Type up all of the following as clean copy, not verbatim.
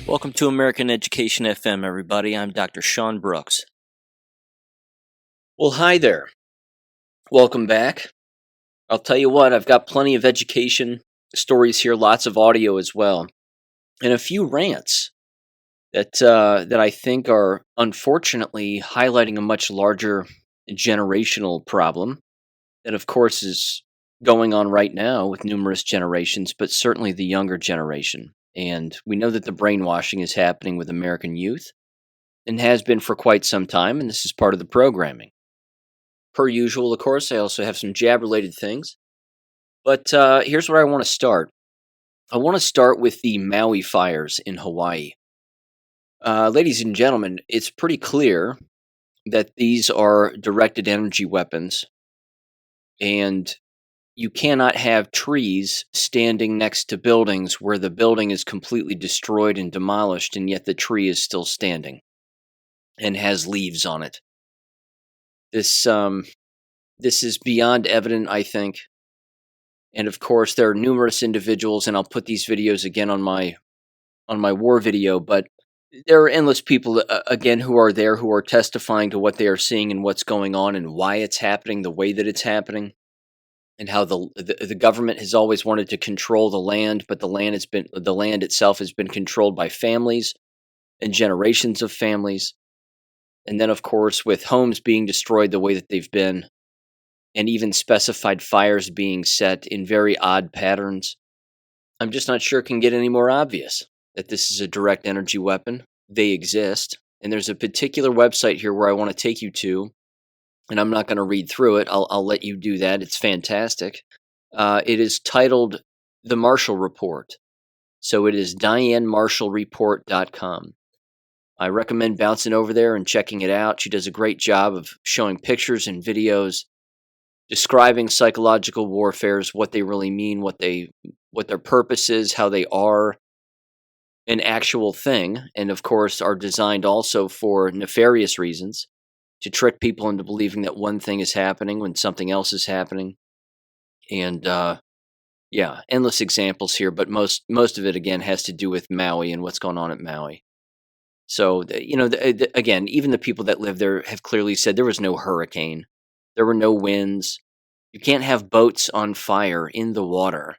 Welcome to American Education FM, everybody. I'm Dr. Sean Brooks. Well, hi there. Welcome back. I'll tell you what, I've got plenty of education stories here, lots of audio as well, and a few rants that I think are unfortunately highlighting a much larger generational problem that, of course, is going on right now with numerous generations, but certainly the younger generation. And we know that the brainwashing is happening with American youth and has been for quite some time, and this is part of the programming. Per usual, of course, I also have some jab-related things, but here's where I want to start. I want to start with the Maui fires in Hawaii. Ladies and gentlemen, it's pretty clear that these are directed energy weapons, and you cannot have trees standing next to buildings where the building is completely destroyed and demolished, and yet the tree is still standing and has leaves on it. This is beyond evident, I think. And of course, there are numerous individuals, and I'll put these videos again on my war video, but there are endless people, again, who are there, who are testifying to what they are seeing and what's going on and why it's happening the way that it's happening, and how the government has always wanted to control the land, but the land itself has been controlled by families and generations of families. And then, of course, with homes being destroyed the way that they've been, and even specified fires being set in very odd patterns, I'm just not sure it can get any more obvious that this is a direct energy weapon. They exist. And there's a particular website here where I want to take you to, and I'm not going to read through it. I'll let you do that. It's fantastic. It is titled The Marshall Report. So it is DianeMarshallReport.com. I recommend bouncing over there and checking it out. She does a great job of showing pictures and videos, describing psychological warfares, what they really mean, what their purpose is, how they are an actual thing, and of course are designed also for nefarious reasons, to trick people into believing that one thing is happening when something else is happening. And yeah, endless examples here, but most of it again has to do with Maui and what's going on at Maui. So again, even the people that live there have clearly said there was no hurricane, there were no winds. You can't have boats on fire in the water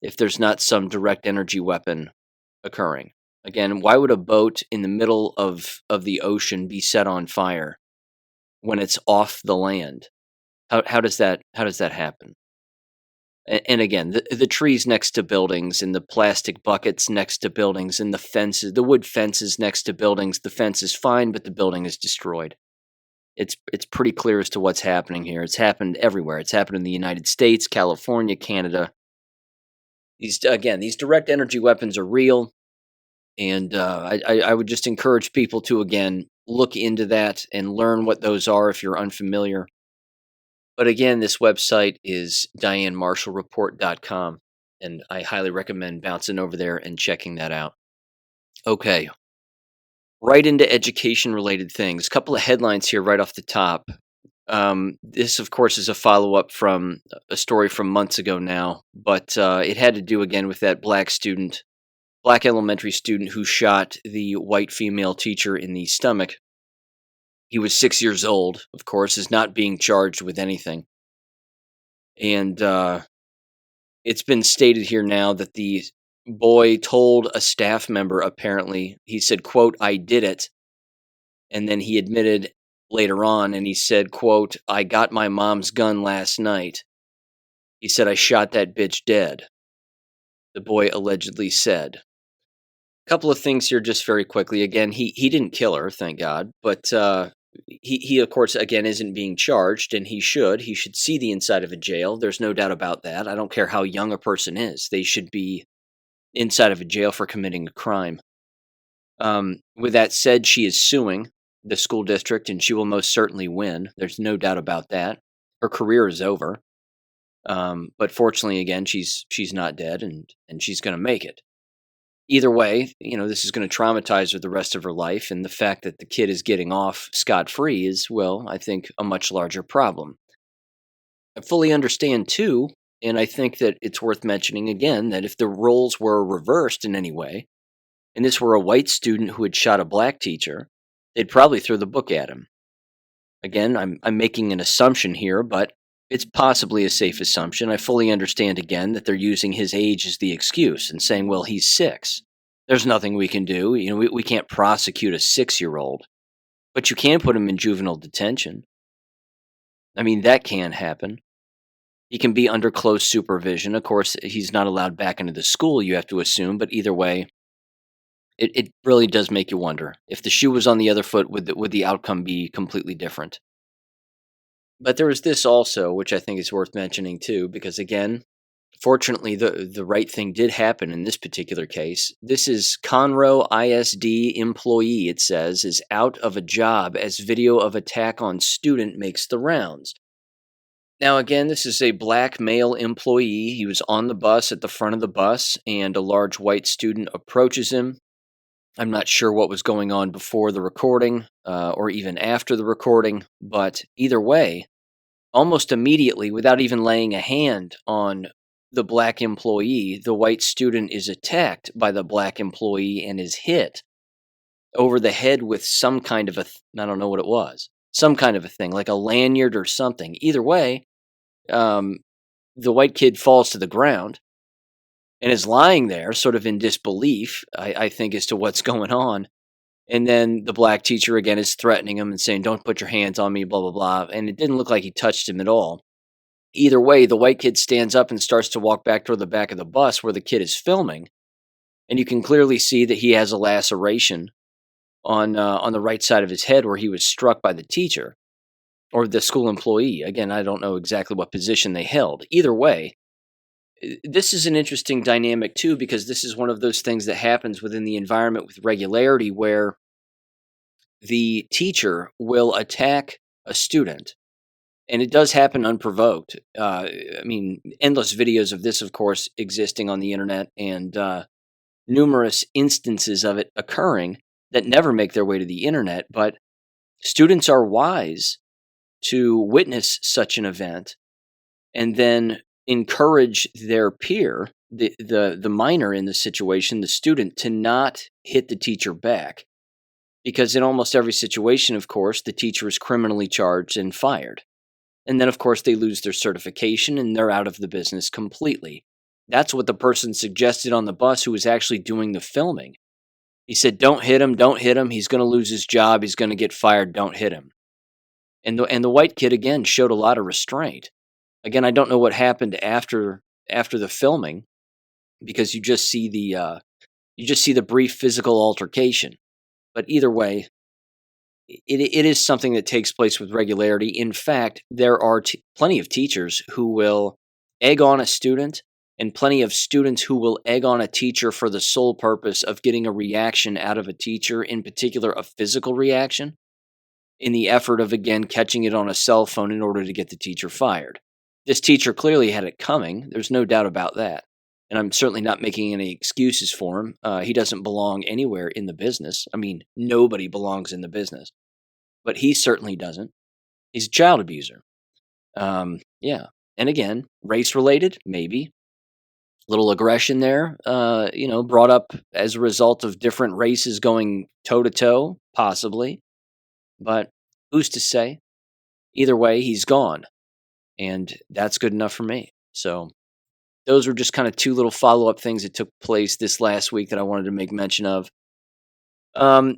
if there's not some direct energy weapon occurring. Again, why would a boat in the middle of the ocean be set on fire when it's off the land? How does that happen? And again, the trees next to buildings, and the plastic buckets next to buildings, and the fences, the wood fences next to buildings. The fence is fine, but the building is destroyed. It's pretty clear as to what's happening here. It's happened everywhere. It's happened in the United States, California, Canada. These direct energy weapons are real, and I would just encourage people to, again, look into that and learn what those are if you're unfamiliar. But again, this website is DianeMarshallReport.com, and I highly recommend bouncing over there and checking that out. Okay, right into education-related things. A couple of headlines here right off the top. This, of course, is a follow-up from a story from months ago now, but it had to do again with that black elementary student who shot the white female teacher in the stomach. He was 6 years old, of course, is not being charged with anything. And it's been stated here now that the boy told a staff member, apparently, he said, quote, "I did it." And then he admitted later on, and he said, quote, "I got my mom's gun last night." He said, "I shot that bitch dead," the boy allegedly said. A couple of things here just very quickly. Again, he didn't kill her, thank God, but he of course, again, isn't being charged, and he should see the inside of a jail. There's no doubt about that. I don't care how young a person is. They should be inside of a jail for committing a crime. With that said, she is suing the school district, and she will most certainly win. There's no doubt about that. Her career is over. But fortunately, again, she's not dead, and she's going to make it. Either way, this is going to traumatize her the rest of her life, and the fact that the kid is getting off scot-free is, well, I think, a much larger problem. I fully understand, too, and I think that it's worth mentioning again, that if the roles were reversed in any way, and this were a white student who had shot a black teacher, they'd probably throw the book at him. Again, I'm making an assumption here, but it's possibly a safe assumption. I fully understand again that they're using his age as the excuse and saying, well, he's 6. There's nothing we can do. We can't prosecute a 6-year-old, but you can put him in juvenile detention. I mean, that can happen. He can be under close supervision. Of course, he's not allowed back into the school, you have to assume, but either way, it really does make you wonder. If the shoe was on the other foot, would the outcome be completely different? But there was this also, which I think is worth mentioning too, because again, fortunately, the right thing did happen in this particular case. This is Conroe ISD employee, it says, is out of a job as video of attack on student makes the rounds. Now, again, this is a black male employee. He was on the bus at the front of the bus, and a large white student approaches him. I'm not sure what was going on before the recording or even after the recording, but either way, almost immediately, without even laying a hand on the black employee, the white student is attacked by the black employee and is hit over the head with some kind of I don't know what it was, some kind of a thing, like a lanyard or something. Either way, the white kid falls to the ground and is lying there sort of in disbelief, I think, as to what's going on. And then the black teacher again is threatening him and saying, don't put your hands on me, blah, blah, blah. And it didn't look like he touched him at all. Either way, the white kid stands up and starts to walk back toward the back of the bus where the kid is filming. And you can clearly see that he has a laceration on the right side of his head where he was struck by the teacher or the school employee. Again, I don't know exactly what position they held. Either way, this is an interesting dynamic too, because this is one of those things that happens within the environment with regularity where the teacher will attack a student, and it does happen unprovoked. I mean, endless videos of this, of course, existing on the internet, and numerous instances of it occurring that never make their way to the internet, but students are wise to witness such an event and then encourage their peer, the minor in the situation, the student, to not hit the teacher back. Because in almost every situation, of course, the teacher is criminally charged and fired. And then, of course, they lose their certification and they're out of the business completely. That's what the person suggested on the bus who was actually doing the filming. He said, don't hit him, don't hit him. He's going to lose his job. He's going to get fired. Don't hit him. And the white kid, again, showed a lot of restraint. Again, I don't know what happened after the filming, because you just see the brief physical altercation. But either way, it is something that takes place with regularity. In fact, there are plenty of teachers who will egg on a student, and plenty of students who will egg on a teacher for the sole purpose of getting a reaction out of a teacher, in particular a physical reaction, in the effort of, again, catching it on a cell phone in order to get the teacher fired. This teacher clearly had it coming. There's no doubt about that. And I'm certainly not making any excuses for him. He doesn't belong anywhere in the business. I mean, nobody belongs in the business. But he certainly doesn't. He's a child abuser. Yeah. And again, race-related, maybe. Little aggression there, brought up as a result of different races going toe-to-toe, possibly. But who's to say? Either way, he's gone. And that's good enough for me. So those were just kind of two little follow-up things that took place this last week that I wanted to make mention of.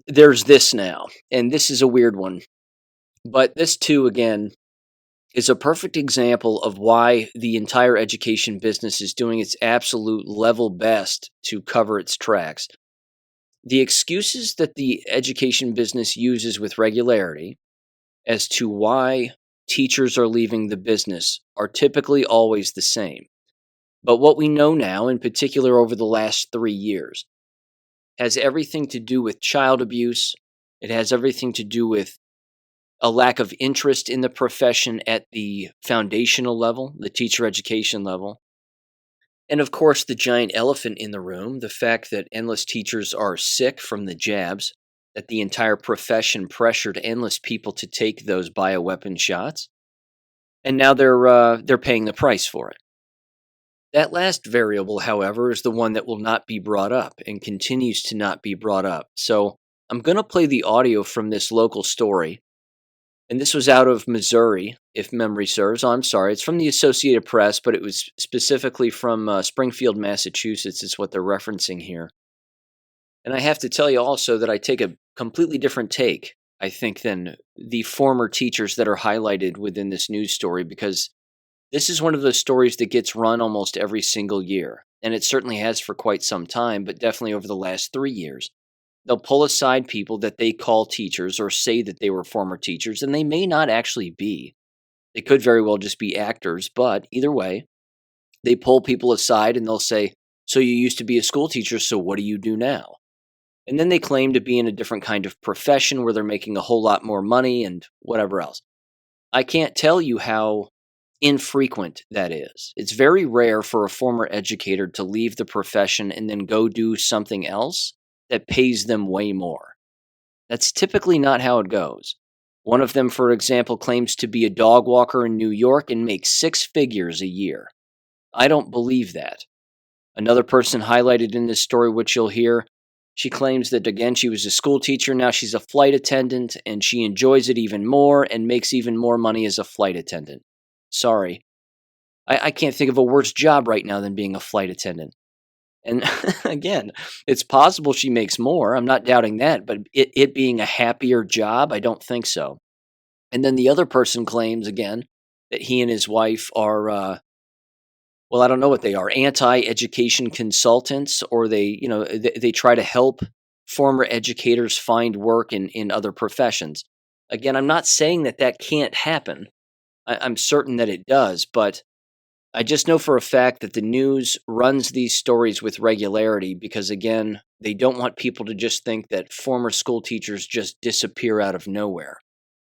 There's this now, and this is a weird one. But this, too, again, is a perfect example of why the entire education business is doing its absolute level best to cover its tracks. The excuses that the education business uses with regularity as to why teachers are leaving the business are typically always the same. But what we know now, in particular over the last 3 years, has everything to do with child abuse. It has everything to do with a lack of interest in the profession at the foundational level, the teacher education level. And of course, the giant elephant in the room, the fact that endless teachers are sick from the jabs, that the entire profession pressured endless people to take those bioweapon shots. And now they're paying the price for it. That last variable, however, is the one that will not be brought up and continues to not be brought up. So I'm going to play the audio from this local story. And this was out of Missouri, if memory serves. Oh, I'm sorry. It's from the Associated Press, but it was specifically from Springfield, Massachusetts, is what they're referencing here. And I have to tell you also that I take a completely different take, I think, than the former teachers that are highlighted within this news story, because this is one of those stories that gets run almost every single year. And it certainly has for quite some time, but definitely over the last 3 years. They'll pull aside people that they call teachers or say that they were former teachers, and they may not actually be. They could very well just be actors, but either way, they pull people aside and they'll say, "So you used to be a school teacher, so what do you do now?" And then they claim to be in a different kind of profession where they're making a whole lot more money and whatever else. I can't tell you how infrequent that is. It's very rare for a former educator to leave the profession and then go do something else that pays them way more. That's typically not how it goes. One of them, for example, claims to be a dog walker in New York and makes six figures a year. I don't believe that. Another person highlighted in this story, which you'll hear, she claims that, again, she was a school teacher, now she's a flight attendant, and she enjoys it even more and makes even more money as a flight attendant. Sorry. I can't think of a worse job right now than being a flight attendant. And again, it's possible she makes more. I'm not doubting that, but it being a happier job, I don't think so. And then the other person claims, again, that he and his wife are, well, I don't know what they are, anti-education consultants, or they try to help former educators find work in other professions. Again, I'm not saying that that can't happen. I'm certain that it does, but I just know for a fact that the news runs these stories with regularity because, again, they don't want people to just think that former school teachers just disappear out of nowhere.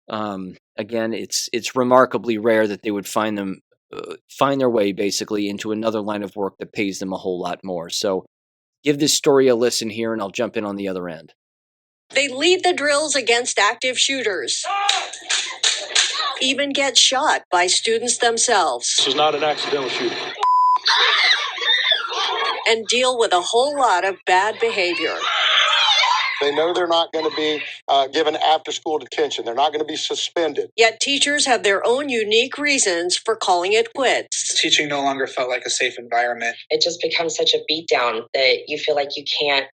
Again, it's remarkably rare that they would find their way basically into another line of work that pays them a whole lot more. So give this story a listen here, and I'll jump in on the other end. They lead the drills against active shooters, even get shot by students themselves. This was not an accidental shooting. And deal with a whole lot of bad behavior. They know they're not going to be given after-school detention. They're not going to be suspended. Yet teachers have their own unique reasons for calling it quits. Teaching no longer felt like a safe environment. It just becomes such a beatdown that you feel like you can't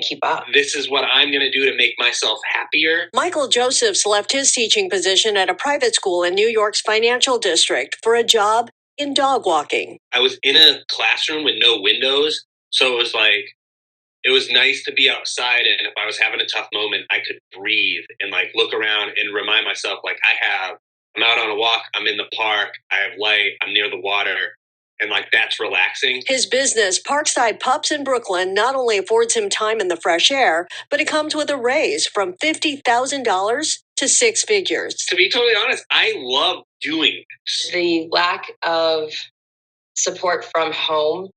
keep up. This is what I'm going to do to make myself happier. Michael Josephs left his teaching position at a private school in New York's financial district for a job in dog walking. I was in a classroom with no windows, so it was nice to be outside, and if I was having a tough moment, I could breathe and look around and remind myself I'm out on a walk, I'm in the park, I have light, I'm near the water. And that's relaxing. His business, Parkside Pups in Brooklyn, not only affords him time in the fresh air, but it comes with a raise from $50,000 to six figures. To be totally honest, I love doing this. The lack of support from home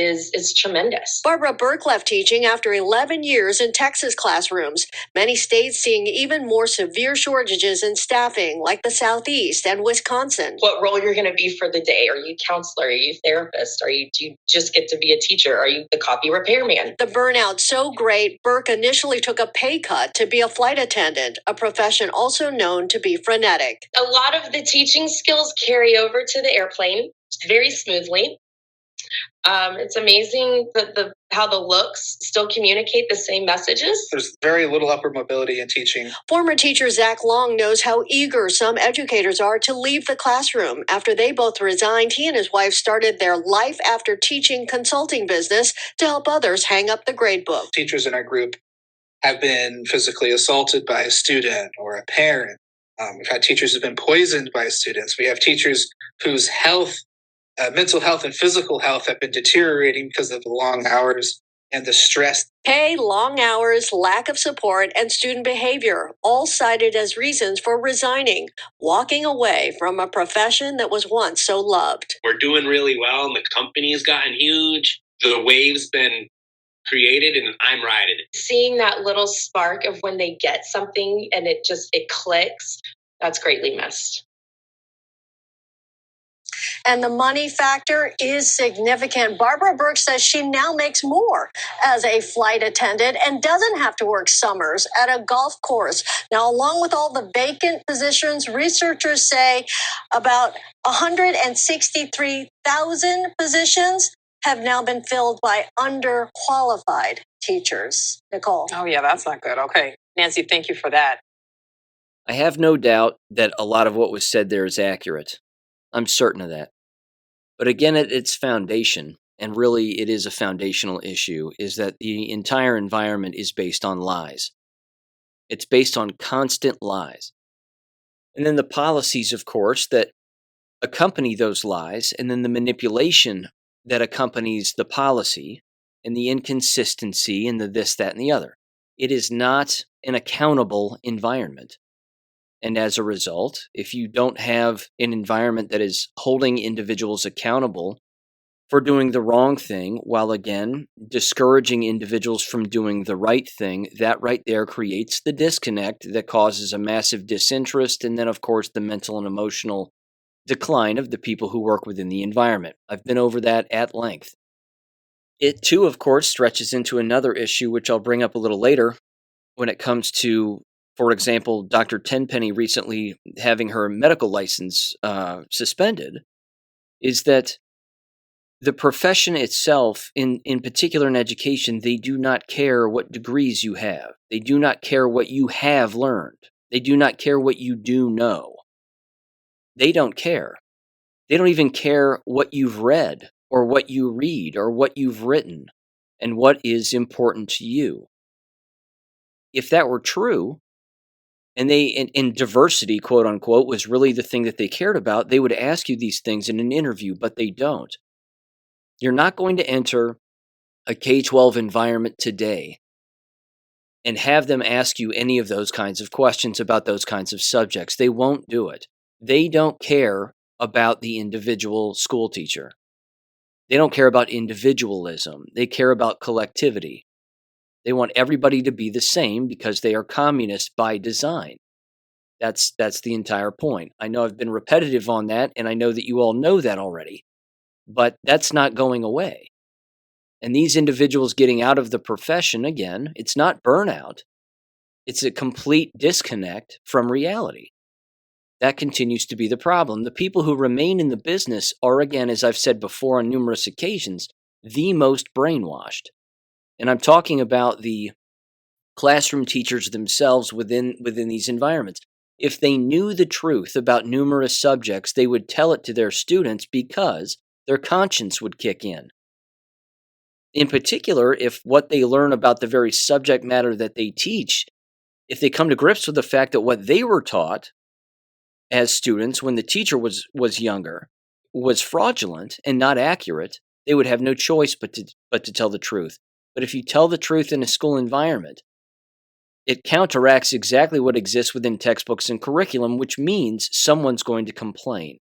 is tremendous. Barbara Burke left teaching after 11 years in Texas classrooms. Many states seeing even more severe shortages in staffing, like the Southeast and Wisconsin. What role you're going to be for the day? Are you counselor? Are you therapist? Do you just get to be a teacher? Are you the copy repairman? The burnout so great, Burke initially took a pay cut to be a flight attendant, a profession also known to be frenetic. A lot of the teaching skills carry over to the airplane very smoothly. It's amazing how the looks still communicate the same messages. There's very little upper mobility in teaching. Former teacher Zach Long knows how eager some educators are to leave the classroom. After they both resigned, he and his wife started their life after teaching consulting business to help others hang up the gradebook. Teachers in our group have been physically assaulted by a student or a parent. We've had teachers who've been poisoned by students. We have teachers whose mental health and physical health have been deteriorating because of the long hours and the stress. Pay, long hours, lack of support, and student behavior, all cited as reasons for resigning, walking away from a profession that was once so loved. We're doing really well, and the company's gotten huge. The wave's been created, and I'm riding it. Seeing that little spark of when they get something and it clicks, that's greatly missed. And the money factor is significant. Barbara Brooks says she now makes more as a flight attendant and doesn't have to work summers at a golf course. Now, along with all the vacant positions, researchers say about 163,000 positions have now been filled by underqualified teachers. Nicole. Oh, yeah, that's not good. Okay. Nancy, thank you for that. I have no doubt that a lot of what was said there is accurate. I'm certain of that. But again, at its foundation, and really it is a foundational issue, is that the entire environment is based on lies. It's based on constant lies. And then the policies, of course, that accompany those lies, and then the manipulation that accompanies the policy, and the inconsistency, and the this, that, and the other. It is not an accountable environment. And as a result, if you don't have an environment that is holding individuals accountable for doing the wrong thing, while again discouraging individuals from doing the right thing, that right there creates the disconnect that causes a massive disinterest, and then, of course, the mental and emotional decline of the people who work within the environment. I've been over that at length. It too, of course, stretches into another issue, which I'll bring up a little later, when it comes to, for example, Dr. Tenpenny recently having her medical license suspended, is that the profession itself, in particular in education, they do not care what degrees you have. They do not care what you have learned. They do not care what you do know. They don't care. They don't even care what you've read or what you read or what you've written and what is important to you. If that were true, and they, in diversity, quote unquote, was really the thing that they cared about, they would ask you these things in an interview, but they don't. You're not going to enter a K12 environment today and have them ask you any of those kinds of questions about those kinds of subjects. They won't do it. They don't care about the individual school teacher. They don't care about individualism. They care about collectivity. They want everybody to be the same because they are communist by design. That's the entire point. I know I've been repetitive on that, and I know that you all know that already. But that's not going away. And these individuals getting out of the profession, again, it's not burnout. It's a complete disconnect from reality. That continues to be the problem. The people who remain in the business are, again, as I've said before on numerous occasions, the most brainwashed. And I'm talking about the classroom teachers themselves within these environments. If they knew the truth about numerous subjects, they would tell it to their students because their conscience would kick in. In particular, if what they learn about the very subject matter that they teach, if they come to grips with the fact that what they were taught as students when the teacher was younger was fraudulent and not accurate, they would have no choice but to tell the truth. But if you tell the truth in a school environment, it counteracts exactly what exists within textbooks and curriculum, which means someone's going to complain,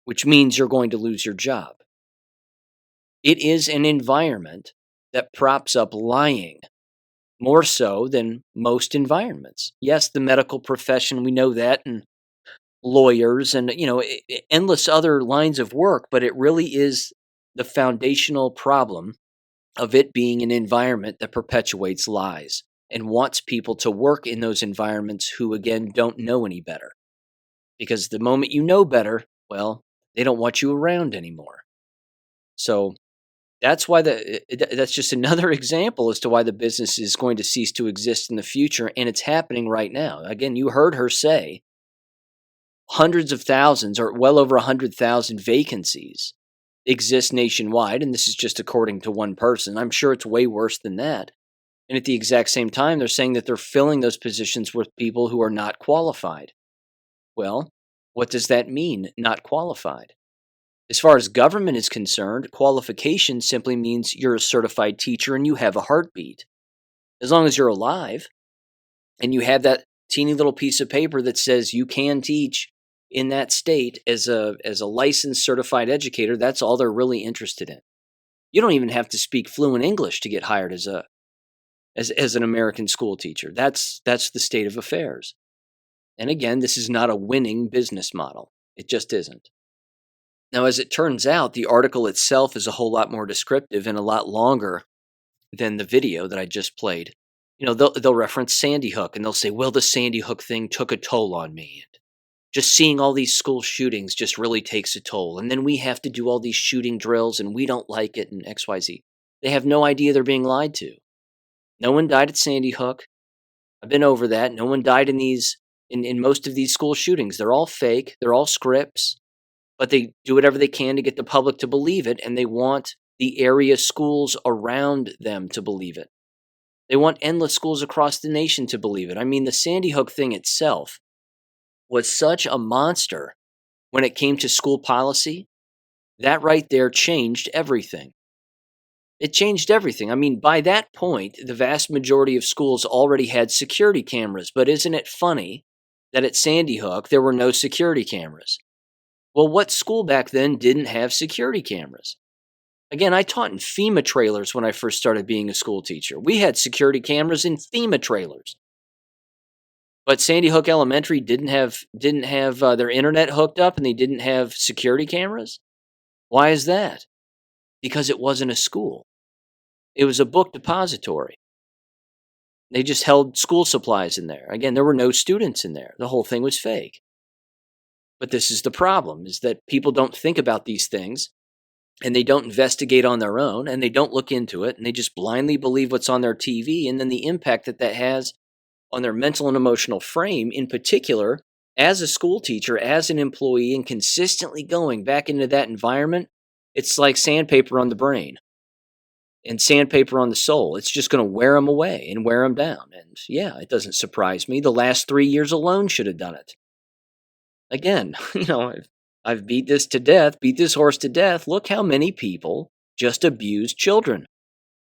which means you're going to lose your job. It is an environment that props up lying more so than most environments. Yes, the medical profession, we know that, and lawyers and, endless other lines of work, but it really is the foundational problem of it being an environment that perpetuates lies and wants people to work in those environments who, again, don't know any better. Because the moment you know better, well, they don't want you around anymore. So that's why that's just another example as to why the business is going to cease to exist in the future, and it's happening right now. Again, you heard her say hundreds of thousands, or well over 100,000 vacancies exist nationwide, and this is just according to one person. I'm sure it's way worse than that. And at the exact same time, they're saying that they're filling those positions with people who are not qualified. Well, what does that mean, not qualified? As far as government is concerned, qualification simply means you're a certified teacher and you have a heartbeat. As long as you're alive and you have that teeny little piece of paper that says you can teach in that state as a licensed certified educator, that's all they're really interested in. You don't even have to speak fluent English to get hired as an American school teacher. That's the state of affairs. And again, this is not a winning business model. It just isn't. Now, as it turns out, the article itself is a whole lot more descriptive and a lot longer than the video that I just played. They'll reference Sandy Hook and they'll say, well, the Sandy Hook thing took a toll on me. And just seeing all these school shootings just really takes a toll. And then we have to do all these shooting drills and we don't like it and XYZ. They have no idea they're being lied to. No one died at Sandy Hook. I've been over that. No one died in most of these school shootings. They're all fake. They're all scripts. But they do whatever they can to get the public to believe it, and they want the area schools around them to believe it. They want endless schools across the nation to believe it. I mean, the Sandy Hook thing itself was such a monster when it came to school policy. That right there changed everything. It changed everything. I mean, by that point, the vast majority of schools already had security cameras. But isn't it funny that at Sandy Hook, there were no security cameras? Well, what school back then didn't have security cameras? Again, I taught in FEMA trailers when I first started being a school teacher. We had security cameras in FEMA trailers. But Sandy Hook Elementary didn't have their internet hooked up and they didn't have security cameras? Why is that? Because it wasn't a school. It was a book depository. They just held school supplies in there. Again, there were no students in there. The whole thing was fake. But this is the problem, is that people don't think about these things and they don't investigate on their own and they don't look into it and they just blindly believe what's on their TV, and then the impact that has on their mental and emotional frame, in particular, as a school teacher, as an employee, and consistently going back into that environment, it's like sandpaper on the brain and sandpaper on the soul. It's just going to wear them away and wear them down. And yeah, it doesn't surprise me. The last 3 years alone should have done it. Again, I've beat this horse to death. Look how many people just abuse children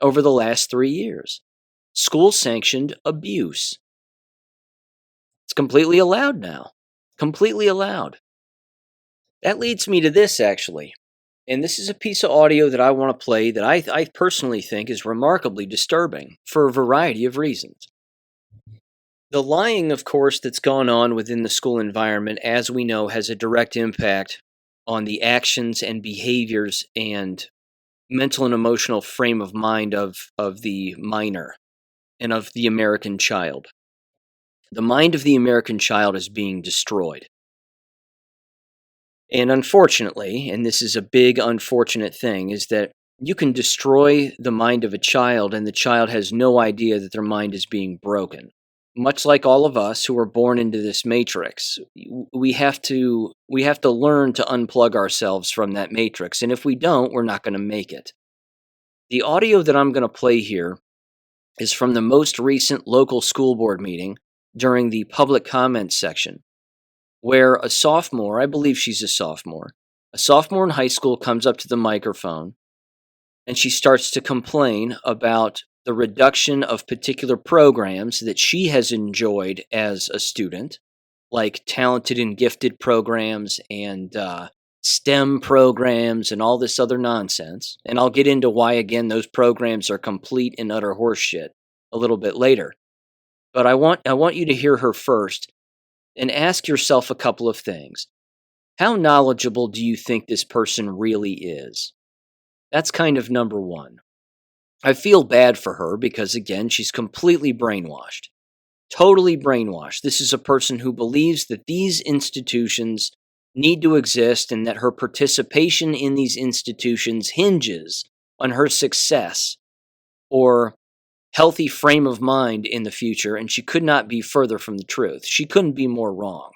over the last 3 years. School-sanctioned abuse. It's completely allowed now. Completely allowed. That leads me to this, actually. And this is a piece of audio that I want to play that I personally think is remarkably disturbing for a variety of reasons. The lying, of course, that's gone on within the school environment, as we know, has a direct impact on the actions and behaviors and mental and emotional frame of mind of the minor and of the American child. The mind of the American child is being destroyed. And unfortunately, and this is a big unfortunate thing, is that you can destroy the mind of a child and the child has no idea that their mind is being broken. Much like all of us who are born into this matrix, we have to learn to unplug ourselves from that matrix. And if we don't, we're not going to make it. The audio that I'm going to play here is from the most recent local school board meeting during the public comments section, where a sophomore, I believe she's a sophomore in high school comes up to the microphone and she starts to complain about the reduction of particular programs that she has enjoyed as a student, like talented and gifted programs and STEM programs and all this other nonsense. And I'll get into why, again, those programs are complete and utter horseshit a little bit later. But I want you to hear her first and ask yourself a couple of things. How knowledgeable do you think this person really is? That's kind of number one. I feel bad for her because, again, she's completely brainwashed. Totally brainwashed. This is a person who believes that these institutions need to exist and that her participation in these institutions hinges on her success or healthy frame of mind in the future, and she could not be further from the truth. She couldn't be more wrong.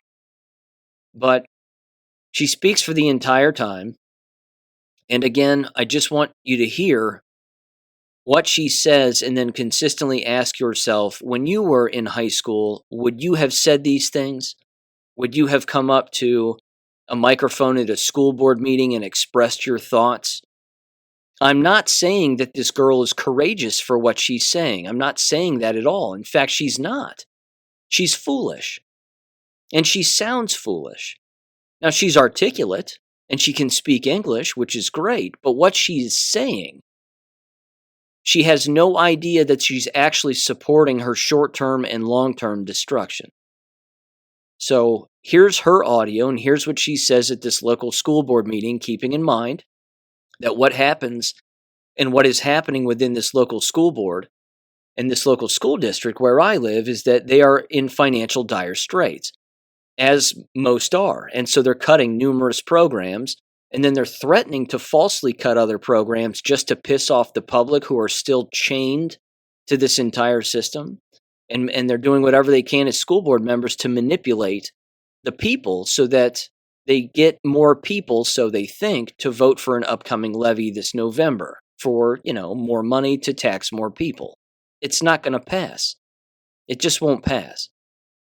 But she speaks for the entire time. And again, I just want you to hear what she says and then consistently ask yourself, when you were in high school, would you have said these things? Would you have come up to a microphone at a school board meeting and expressed your thoughts? I'm not saying that this girl is courageous for what she's saying. I'm not saying that at all. In fact, she's not. She's foolish. And she sounds foolish. Now, she's articulate and she can speak English, which is great. But what she's saying, she has no idea that she's actually supporting her short-term and long-term destruction. So here's her audio, and here's what she says at this local school board meeting, keeping in mind that what happens and what is happening within this local school board and this local school district where I live is that they are in financial dire straits, as most are. And so they're cutting numerous programs, and then they're threatening to falsely cut other programs just to piss off the public who are still chained to this entire system. And they're doing whatever they can as school board members to manipulate the people so that they get more people, so they think, to vote for an upcoming levy this November for, more money to tax more people. It's not going to pass. It just won't pass.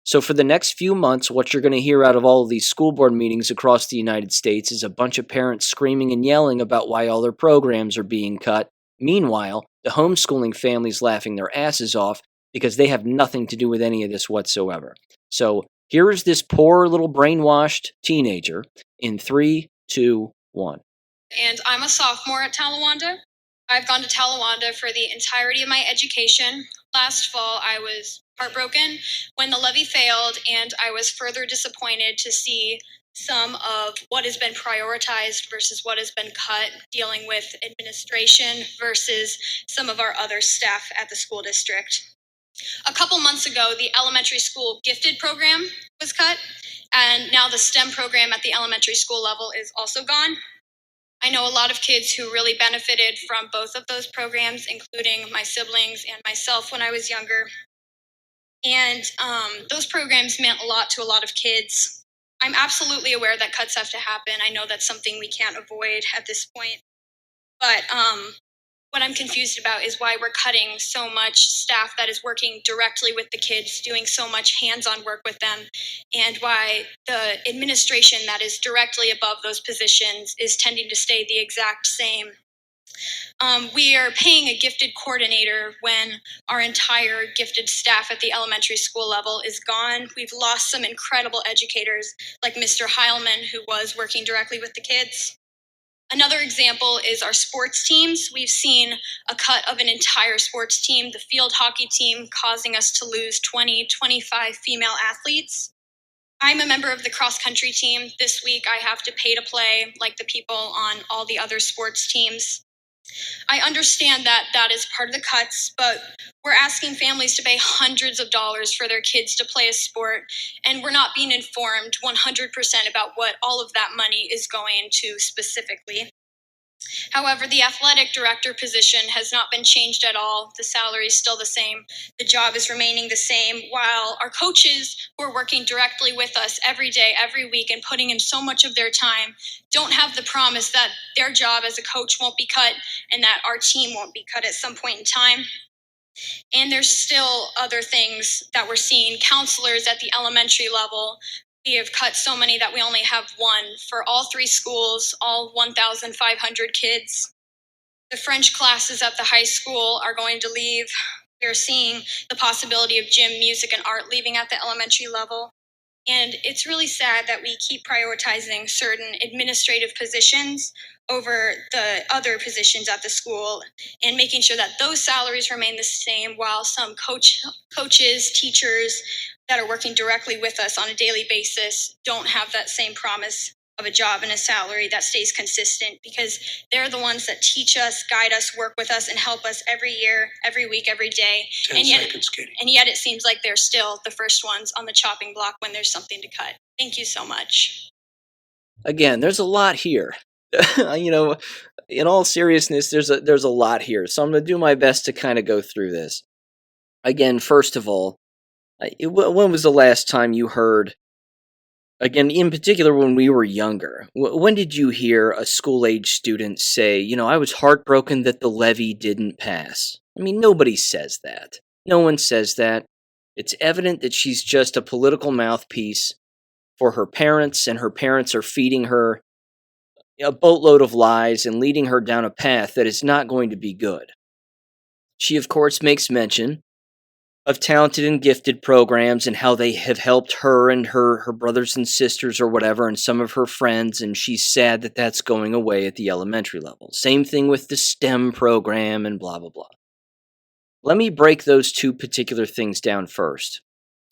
So for the next few months, what you're going to hear out of all of these school board meetings across the United States is a bunch of parents screaming and yelling about why all their programs are being cut. Meanwhile, the homeschooling families laughing their asses off because they have nothing to do with any of this whatsoever. So here is this poor little brainwashed teenager in 3, 2, 1. And I'm a sophomore at Talawanda. I've gone to Talawanda for the entirety of my education. Last fall, I was heartbroken when the levy failed, and I was further disappointed to see some of what has been prioritized versus what has been cut, dealing with administration versus some of our other staff at the school district. A couple months ago, the elementary school gifted program was cut, and now the STEM program at the elementary school level is also gone. I know a lot of kids who really benefited from both of those programs, including my siblings and myself when I was younger. And those programs meant a lot to a lot of kids. I'm absolutely aware that cuts have to happen. I know that's something we can't avoid at this point. But what I'm confused about is why we're cutting so much staff that is working directly with the kids, doing so much hands-on work with them, and why the administration that is directly above those positions is tending to stay the exact same. We are paying a gifted coordinator when our entire gifted staff at the elementary school level is gone. We've lost some incredible educators like Mr. Heilman, who was working directly with the kids. Another example is our sports teams. We've seen a cut of an entire sports team, the field hockey team, causing us to lose 25 female athletes. I'm a member of the cross-country team. This week I have to pay to play like the people on all the other sports teams. I understand that that is part of the cuts, but we're asking families to pay hundreds of dollars for their kids to play a sport, and we're not being informed 100% about what all of that money is going to specifically. However, the athletic director position has not been changed at all. The salary is still the same. The job is remaining the same, while our coaches, who are working directly with us every day, every week, and putting in so much of their time, don't have the promise that their job as a coach won't be cut and that our team won't be cut at some point in time. And there's still other things that we're seeing. Counselors at the elementary level, we have cut so many that we only have one for all 3 schools, all 1,500 kids. The French classes at the high school are going to leave. We're seeing the possibility of gym, music, and art leaving at the elementary level. And it's really sad that we keep prioritizing certain administrative positions over the other positions at the school and making sure that those salaries remain the same while some coaches, teachers that are working directly with us on a daily basis don't have that same promise of a job and a salary that stays consistent, because they're the ones that teach us, guide us, work with us, and help us every year, every week, every day. 10 seconds, Katie. And yet it seems like they're still the first ones on the chopping block when there's something to cut. Thank you so much. Again, there's a lot here. In all seriousness, there's a lot here. So I'm going to do my best to kind of go through this. Again, first of all, when was the last time you heard, again, in particular when we were younger, when did you hear a school-age student say, I was heartbroken that the levy didn't pass? I mean, nobody says that. No one says that. It's evident that she's just a political mouthpiece for her parents, and her parents are feeding her a boatload of lies and leading her down a path that is not going to be good. She, of course, makes mention of talented and gifted programs and how they have helped her and her brothers and sisters or whatever and some of her friends, and she's sad that that's going away at the elementary level. Same thing with the STEM program and blah, blah, blah. Let me break those two particular things down first.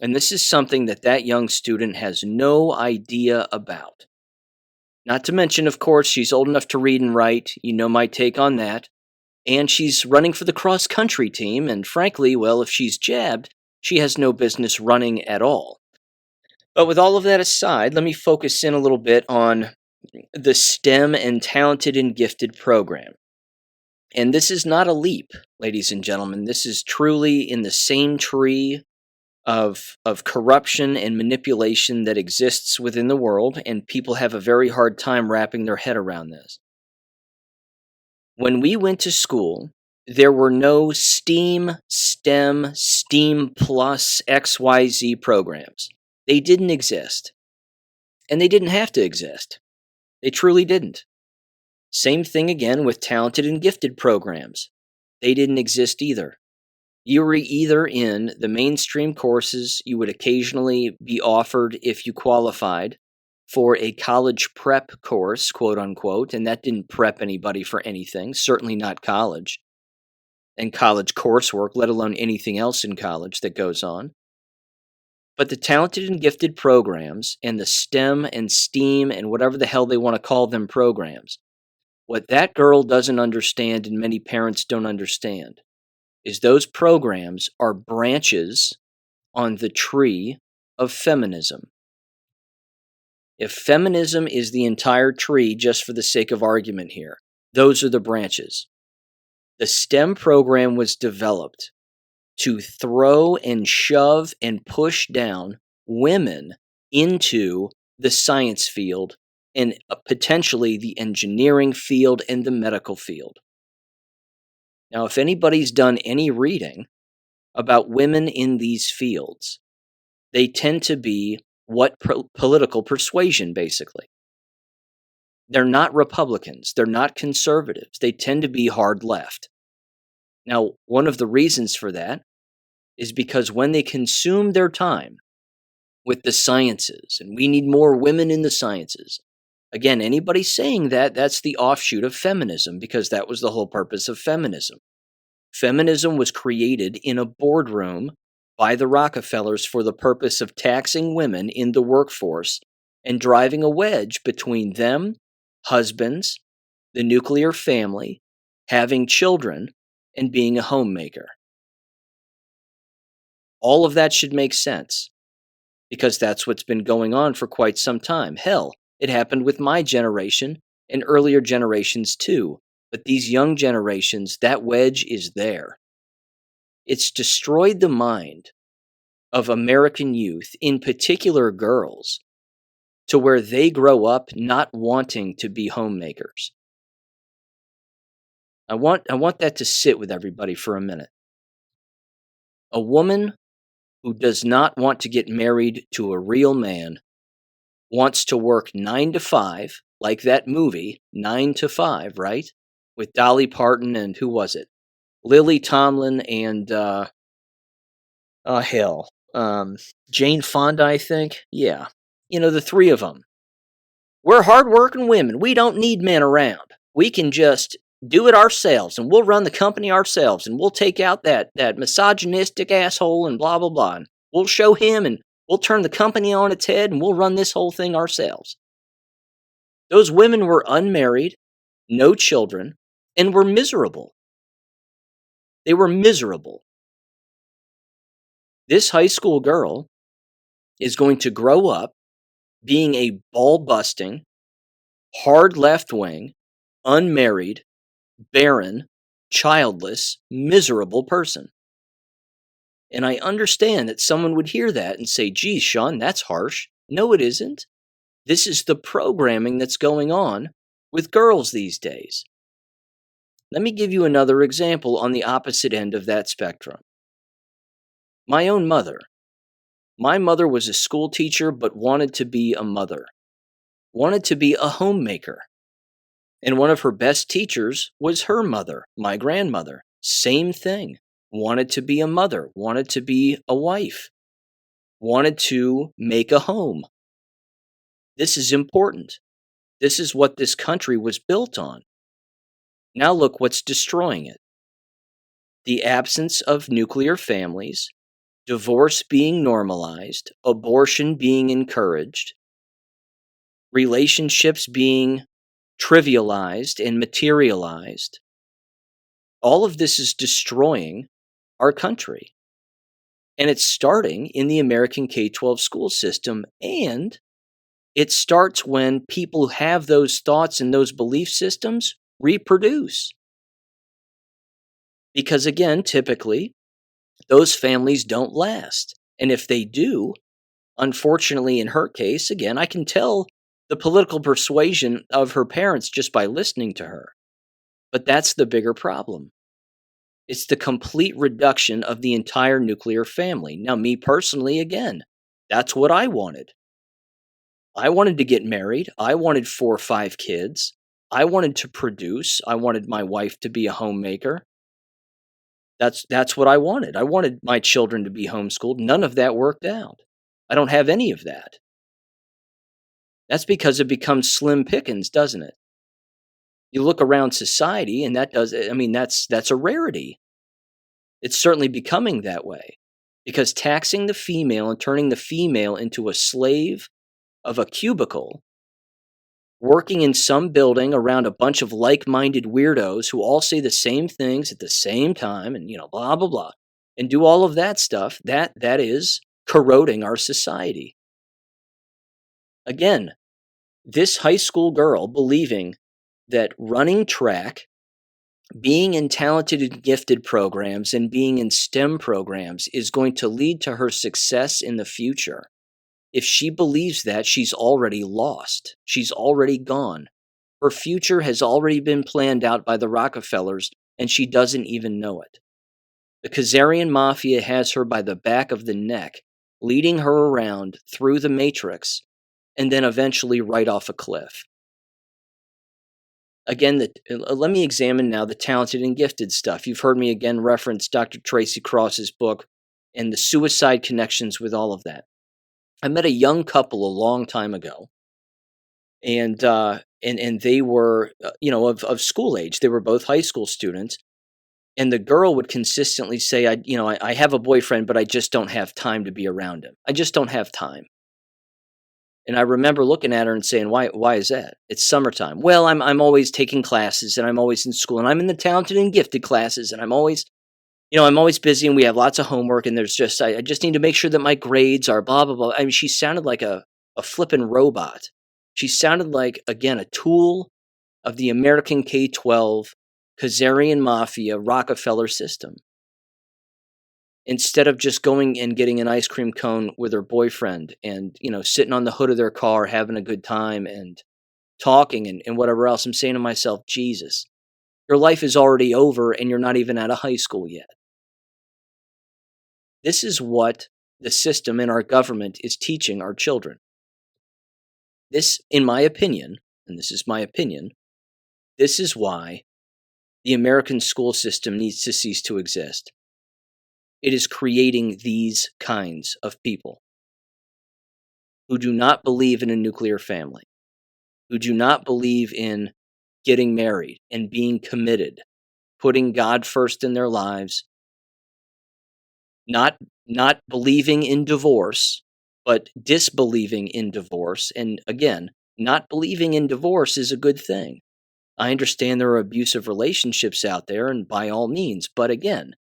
And this is something that young student has no idea about. Not to mention, of course, she's old enough to read and write. You know my take on that. And she's running for the cross-country team, and frankly, well, if she's jabbed, she has no business running at all. But with all of that aside, let me focus in a little bit on the STEM and talented and gifted program. And this is not a leap, ladies and gentlemen. This is truly in the same tree of corruption and manipulation that exists within the world, and people have a very hard time wrapping their head around this. When we went to school, there were no STEAM, STEM, STEAM Plus, XYZ programs. They didn't exist. And they didn't have to exist. They truly didn't. Same thing again with talented and gifted programs. They didn't exist either. You were either in the mainstream courses you would occasionally be offered if you qualified for a college prep course, quote unquote, and that didn't prep anybody for anything, certainly not college and college coursework, let alone anything else in college that goes on. But the talented and gifted programs and the STEM and STEAM and whatever the hell they want to call them programs, what that girl doesn't understand and many parents don't understand is those programs are branches on the tree of feminism. If feminism is the entire tree, just for the sake of argument here, those are the branches. The STEM program was developed to throw and shove and push down women into the science field and potentially the engineering field and the medical field. Now, if anybody's done any reading about women in these fields, they tend to be what political persuasion, basically. They're not Republicans. They're not conservatives. They tend to be hard left. Now, one of the reasons for that is because when they consume their time with the sciences, and we need more women in the sciences, again, anybody saying that, that's the offshoot of feminism, because that was the whole purpose of feminism. Feminism was created in a boardroom by the Rockefellers for the purpose of taxing women in the workforce and driving a wedge between them, husbands, the nuclear family, having children, and being a homemaker. All of that should make sense, because that's what's been going on for quite some time. Hell, it happened with my generation and earlier generations too. But these young generations, that wedge is there. It's destroyed the mind of American youth, in particular girls, to where they grow up not wanting to be homemakers. I want that to sit with everybody for a minute. A woman who does not want to get married to a real man wants to work 9 to 5, like that movie, 9 to 5, right? With Dolly Parton and who was it? Lily Tomlin and, Jane Fonda, I think. Yeah. You know, the three of them. We're hardworking women. We don't need men around. We can just do it ourselves, and we'll run the company ourselves, and we'll take out that misogynistic asshole and blah, blah, blah. And we'll show him, and we'll turn the company on its head, and we'll run this whole thing ourselves. Those women were unmarried, no children, and were miserable. They were miserable. This high school girl is going to grow up being a ball-busting, hard left-wing, unmarried, barren, childless, miserable person. And I understand that someone would hear that and say, geez, Sean, that's harsh. No, it isn't. This is the programming that's going on with girls these days. Let me give you another example on the opposite end of that spectrum. My own mother. My mother was a school teacher, but wanted to be a mother. Wanted to be a homemaker. And one of her best teachers was her mother, my grandmother. Same thing. Wanted to be a mother. Wanted to be a wife. Wanted to make a home. This is important. This is what this country was built on. Now look what's destroying it. The absence of nuclear families divorce being normalized, abortion being encouraged, relationships being trivialized and materialized. All of this is destroying our country. And it's starting in the American K-12 school system. And it starts when people who have those thoughts and those belief systems reproduce. Because again, typically, those families don't last. And if they do, unfortunately, in her case, again, I can tell the political persuasion of her parents just by listening to her. But that's the bigger problem. It's the complete reduction of the entire nuclear family. Now, me personally, again, that's what I wanted. I wanted to get married. I wanted 4 or 5 kids. I wanted to produce. I wanted my wife to be a homemaker. That's what I wanted. I wanted my children to be homeschooled. None of that worked out. I don't have any of that. That's because it becomes slim pickings, doesn't it? You look around society, and that's a rarity. It's certainly becoming that way because taxing the female and turning the female into a slave of a cubicle, working in some building around a bunch of like-minded weirdos who all say the same things at the same time and, blah, blah, blah, and do all of that stuff, that is corroding our society. Again, this high school girl believing that running track, being in talented and gifted programs, and being in STEM programs is going to lead to her success in the future. If she believes that, she's already lost. She's already gone. Her future has already been planned out by the Rockefellers, and she doesn't even know it. The Khazarian Mafia has her by the back of the neck, leading her around through the matrix, and then eventually right off a cliff. Again, let me examine now the talented and gifted stuff. You've heard me again reference Dr. Tracy Cross's book and the suicide connections with all of that. I met a young couple a long time ago, and they were, of school age. They were both high school students, and the girl would consistently say, I have a boyfriend, but I just don't have time to be around him. I just don't have time. And I remember looking at her and saying, why is that? It's summertime. Well, I'm always taking classes, and I'm always in school, and I'm in the talented and gifted classes, and I'm always busy, and we have lots of homework, and I just need to make sure that my grades are blah, blah, blah. I mean, she sounded like a flippin' robot. She sounded like, again, a tool of the American K-12, Khazarian Mafia, Rockefeller system. Instead of just going and getting an ice cream cone with her boyfriend and, sitting on the hood of their car, having a good time and talking and whatever else, I'm saying to myself, Jesus, your life is already over and you're not even out of high school yet. This is what the system and our government is teaching our children. This, in my opinion, and this is my opinion, this is why the American school system needs to cease to exist. It is creating these kinds of people who do not believe in a nuclear family, who do not believe in getting married and being committed, putting God first in their lives, not believing in divorce, but disbelieving in divorce. And again, not believing in divorce is a good thing. I understand there are abusive relationships out there, and by all means, but again,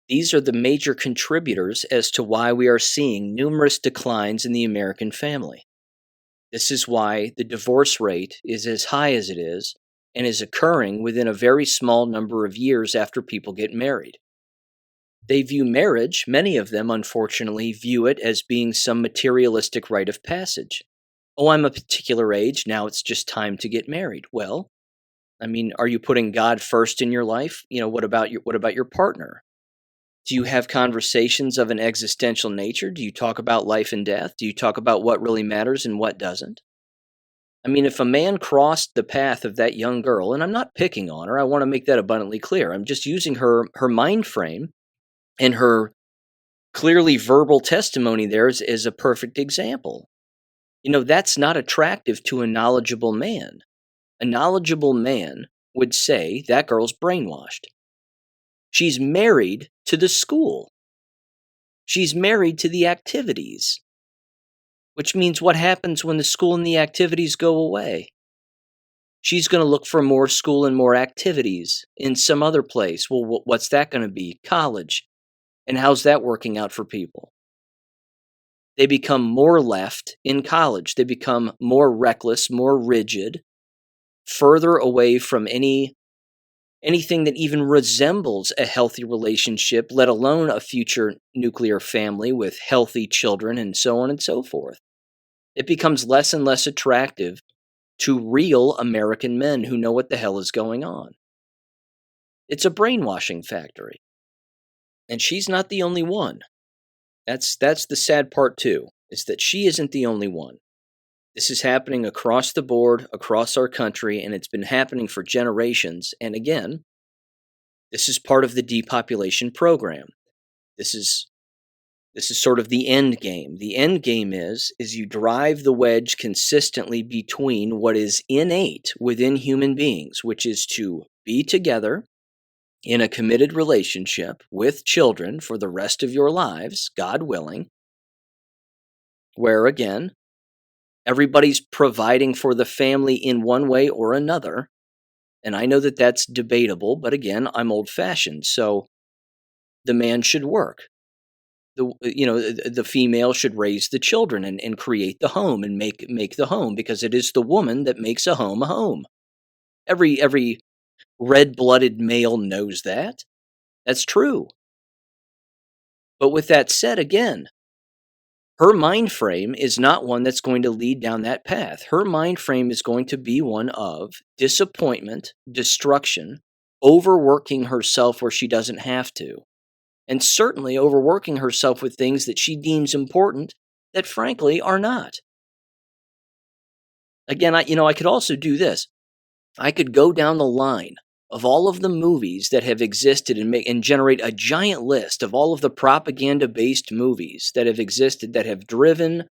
these are the major contributors as to why we are seeing numerous declines in the American family. This is why the divorce rate is as high as it is and is occurring within a very small number of years after people get married. They view marriage, many of them unfortunately view it as being some materialistic rite of passage. Oh, I'm a particular age, now it's just time to get married. Well, I mean, are you putting God first in your life? What about your partner? Do you have conversations of an existential nature? Do you talk about life and death? Do you talk about what really matters and what doesn't? I mean, if a man crossed the path of that young girl, and I'm not picking on her, I want to make that abundantly clear. I'm just using her mind frame and her clearly verbal testimony there is a perfect example. That's not attractive to a knowledgeable man. A knowledgeable man would say that girl's brainwashed. She's married to the school. She's married to the activities, which means what happens when the school and the activities go away? She's going to look for more school and more activities in some other place. Well, what's that going to be? College. And how's that working out for people? They become more left in college. They become more reckless, more rigid, further away from anything that even resembles a healthy relationship, let alone a future nuclear family with healthy children and so on and so forth. It becomes less and less attractive to real American men who know what the hell is going on. It's a brainwashing factory. And she's not the only one. That's the sad part too, is that she isn't the only one. This is happening across the board, across our country, and it's been happening for generations. And again, this is part of the depopulation program. This is sort of the end game. The end game is you drive the wedge consistently between what is innate within human beings, which is to be together in a committed relationship with children for the rest of your lives, God willing, where again, everybody's providing for the family in one way or another. And I know that that's debatable, but again, I'm old-fashioned, so the man should work. The female should raise the children and create the home and make the home, because it is the woman that makes a home a home. Every red-blooded male knows that. That's true. But with that said, again, her mind frame is not one that's going to lead down that path. Her mind frame is going to be one of disappointment, destruction, overworking herself where she doesn't have to, and certainly overworking herself with things that she deems important that frankly are not. Again, I could also do this. I could go down the line of all of the movies that have existed and generate a giant list of all of the propaganda-based movies that have existed that have driven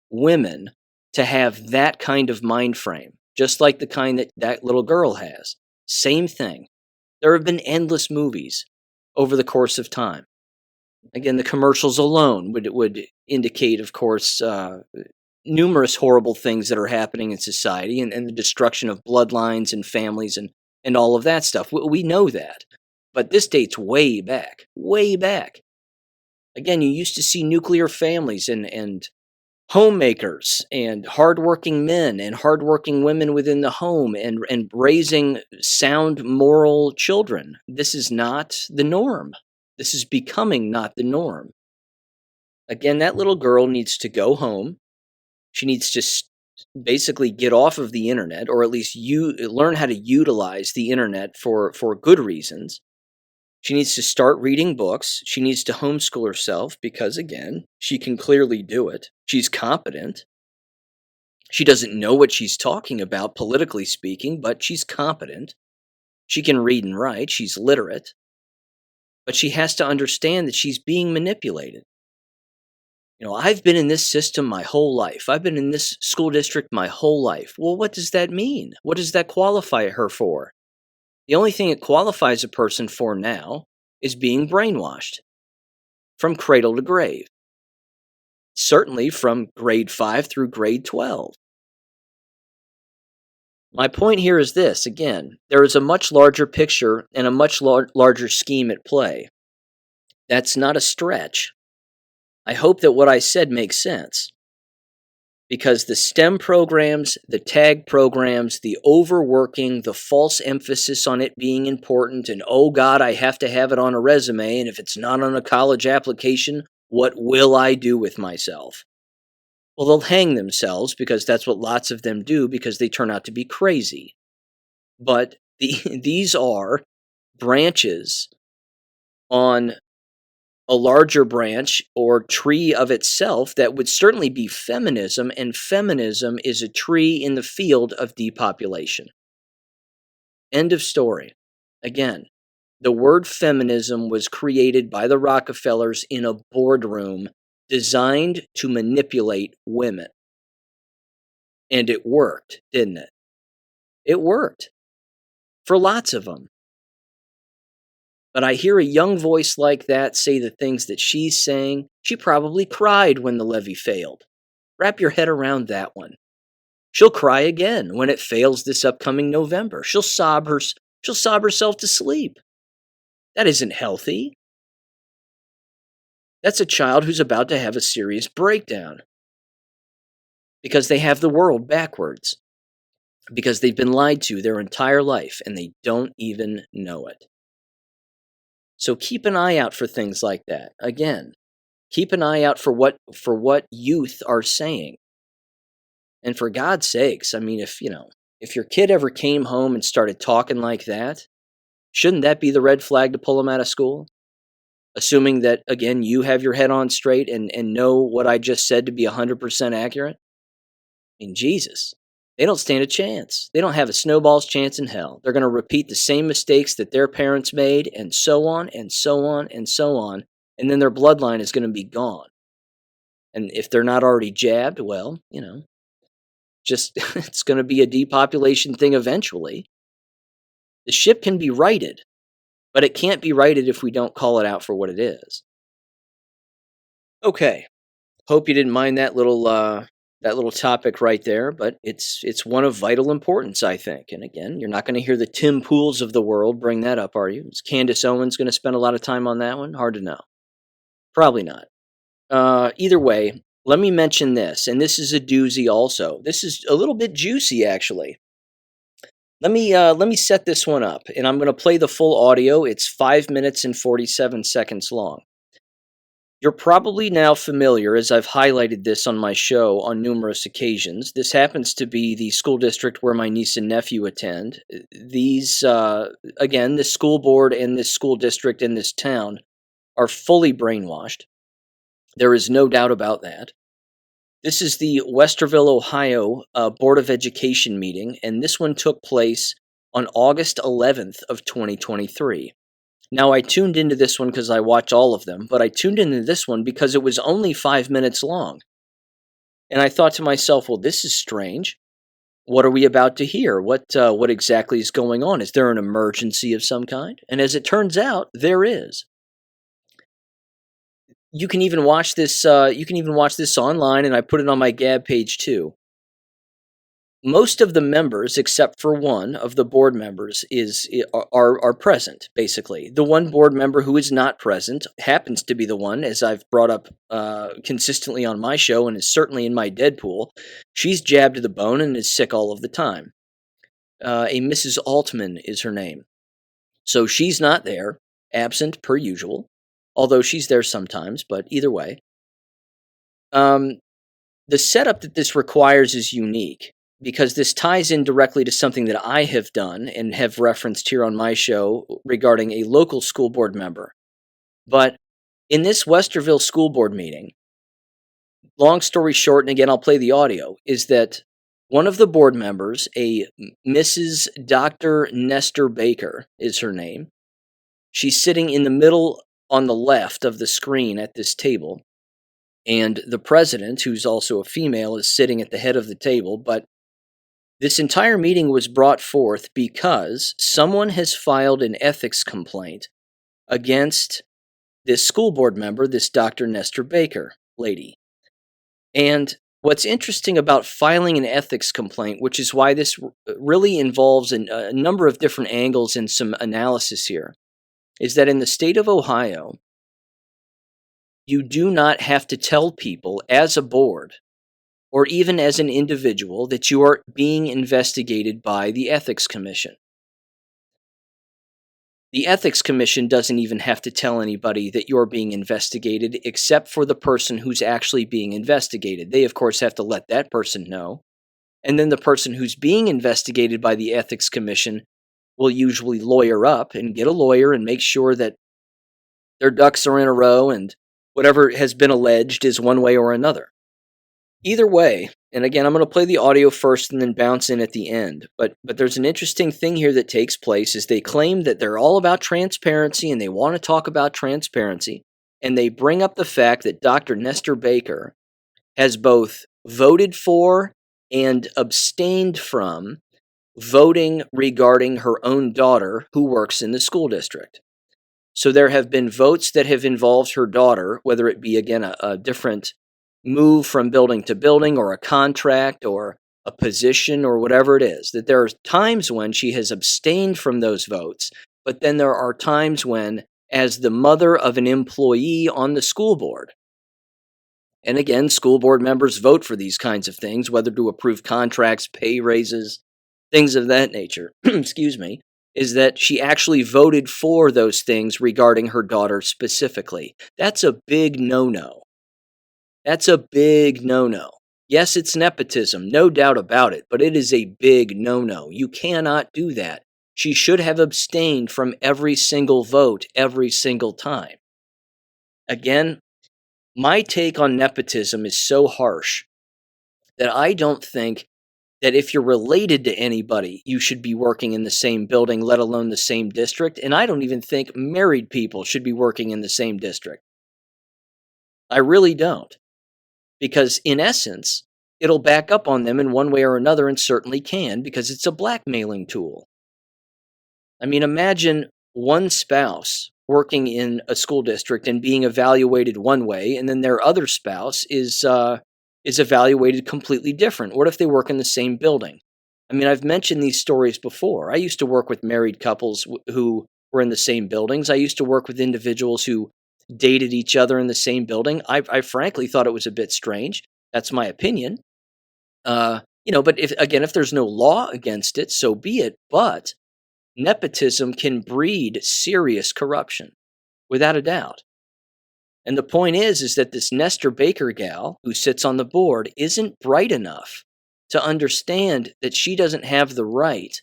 women to have that kind of mind frame, just like the kind that little girl has. Same thing. There have been endless movies over the course of time. Again, the commercials alone would indicate, of course, numerous horrible things that are happening in society and the destruction of bloodlines and families and all of that stuff. We know that. But this dates way back, way back. Again, you used to see nuclear families and homemakers and hardworking men and hardworking women within the home and raising sound moral children. This is not the norm. This is becoming not the norm. Again, that little girl needs to go home. She needs to basically get off of the internet, or at least learn how to utilize the internet for good reasons. She needs to start reading books. She needs to homeschool herself because, again, she can clearly do it. She's competent. She doesn't know what she's talking about, politically speaking, but she's competent. She can read and write. She's literate. But she has to understand that she's being manipulated. I've been in this system my whole life. I've been in this school district my whole life. Well, what does that mean? What does that qualify her for? The only thing it qualifies a person for now is being brainwashed from cradle to grave. Certainly from grade 5 through grade 12. My point here is this, again, there is a much larger picture and a much larger scheme at play. That's not a stretch. I hope that what I said makes sense. Because the STEM programs, the tag programs, the overworking, the false emphasis on it being important, and oh God, I have to have it on a resume, and if it's not on a college application, what will I do with myself? Well, they'll hang themselves because that's what lots of them do because they turn out to be crazy. But these are branches on a larger branch or tree of itself that would certainly be feminism, and feminism is a tree in the field of depopulation. End of story. Again, the word feminism was created by the Rockefellers in a boardroom designed to manipulate women. And it worked, didn't it? It worked. For lots of them. But I hear a young voice like that say the things that she's saying. She probably cried when the levee failed. Wrap your head around that one. She'll cry again when it fails this upcoming November. She'll sob herself to sleep. That isn't healthy. That's a child who's about to have a serious breakdown because they have the world backwards, because they've been lied to their entire life and they don't even know it. So keep an eye out for things like that. Again, keep an eye out for what youth are saying. And for God's sakes, I mean, if your kid ever came home and started talking like that, shouldn't that be the red flag to pull them out of school? Assuming that, again, you have your head on straight and know what I just said to be 100% accurate? I mean, Jesus. They don't stand a chance. They don't have a snowball's chance in hell. They're going to repeat the same mistakes that their parents made, and so on, and so on, and so on, and then their bloodline is going to be gone. And if they're not already jabbed, well, just it's going to be a depopulation thing eventually. The ship can be righted, but it can't be righted if we don't call it out for what it is. Okay, hope you didn't mind that little topic right there, but it's one of vital importance, I think. And again, you're not going to hear the Tim Pools of the world bring that up, are you? Is Candace Owens going to spend a lot of time on that one? Hard to know. Probably not. Either way, let me mention this, and this is a doozy also. This is a little bit juicy, actually. Let me set this one up, and I'm going to play the full audio. It's 5 minutes and 47 seconds long. You're probably now familiar, as I've highlighted this on my show on numerous occasions. This happens to be the school district where my niece and nephew attend. These, again, this school board and this school district in this town are fully brainwashed. There is no doubt about that. This is the Westerville, Ohio Board of Education meeting, and this one took place on August 11th of 2023. Now, I tuned into this one because I watch all of them, but I tuned into this one because it was only 5 minutes long. And I thought to myself, well, this is strange. What are we about to hear? What exactly is going on? Is there an emergency of some kind? And as it turns out, there is. You can even watch this. You can even watch this online, and I put it on my Gab page too. Most of the members, except for one of the board members, are present. Basically, the one board member who is not present happens to be the one, as I've brought up consistently on my show, and is certainly in my Deadpool. She's jabbed to the bone and is sick all of the time. A Mrs. Altman is her name, so she's not there, absent per usual. Although she's there sometimes, but either way, the setup that this requires is unique, because this ties in directly to something that I have done and have referenced here on my show regarding a local school board member. But in this Westerville school board meeting, long story short, and again, I'll play the audio, is that one of the board members, a Mrs. Dr. Nestor Baker is her name. She's sitting in the middle on the left of the screen at this table, and the president, who's also a female, is sitting at the head of the table. But this entire meeting was brought forth because someone has filed an ethics complaint against this school board member, this Dr. Nestor Baker lady. And what's interesting about filing an ethics complaint, which is why this really involves a number of different angles and some analysis here, is that in the state of Ohio, you do not have to tell people as a board or even as an individual that you are being investigated by the Ethics Commission. The Ethics Commission doesn't even have to tell anybody that you're being investigated except for the person who's actually being investigated. They, of course, have to let that person know. And then the person who's being investigated by the Ethics Commission will usually lawyer up and get a lawyer and make sure that their ducks are in a row and whatever has been alleged is one way or another. Either way, and again, I'm going to play the audio first and then bounce in at the end, but there's an interesting thing here that takes place is they claim that they're all about transparency and they want to talk about transparency, and they bring up the fact that Dr. Nestor Baker has both voted for and abstained from voting regarding her own daughter who works in the school district. So there have been votes that have involved her daughter, whether it be, again, a different move from building to building or a contract or a position or whatever it is, that there are times when she has abstained from those votes, but then there are times when, as the mother of an employee on the school board, and again, school board members vote for these kinds of things, whether to approve contracts, pay raises, things of that nature, excuse me, is that she actually voted for those things regarding her daughter specifically. That's a big no-no. That's a big no-no. Yes, it's nepotism, no doubt about it, but it is a big no-no. You cannot do that. She should have abstained from every single vote every single time. Again, my take on nepotism is so harsh that I don't think that if you're related to anybody, you should be working in the same building, let alone the same district. And I don't even think married people should be working in the same district. I really don't. Because in essence, it'll back up on them in one way or another, and certainly can, because it's a blackmailing tool. I mean, imagine one spouse working in a school district and being evaluated one way, and then their other spouse is evaluated completely different. What if they work in the same building? I mean, I've mentioned these stories before. I used to work with married couples who were in the same buildings. I used to work with individuals who dated each other in the same building. I frankly thought it was a bit strange. That's my opinion. But if there's no law against it, so be it. But nepotism can breed serious corruption, without a doubt. And the point is that this Nestor Baker gal who sits on the board isn't bright enough to understand that she doesn't have the right,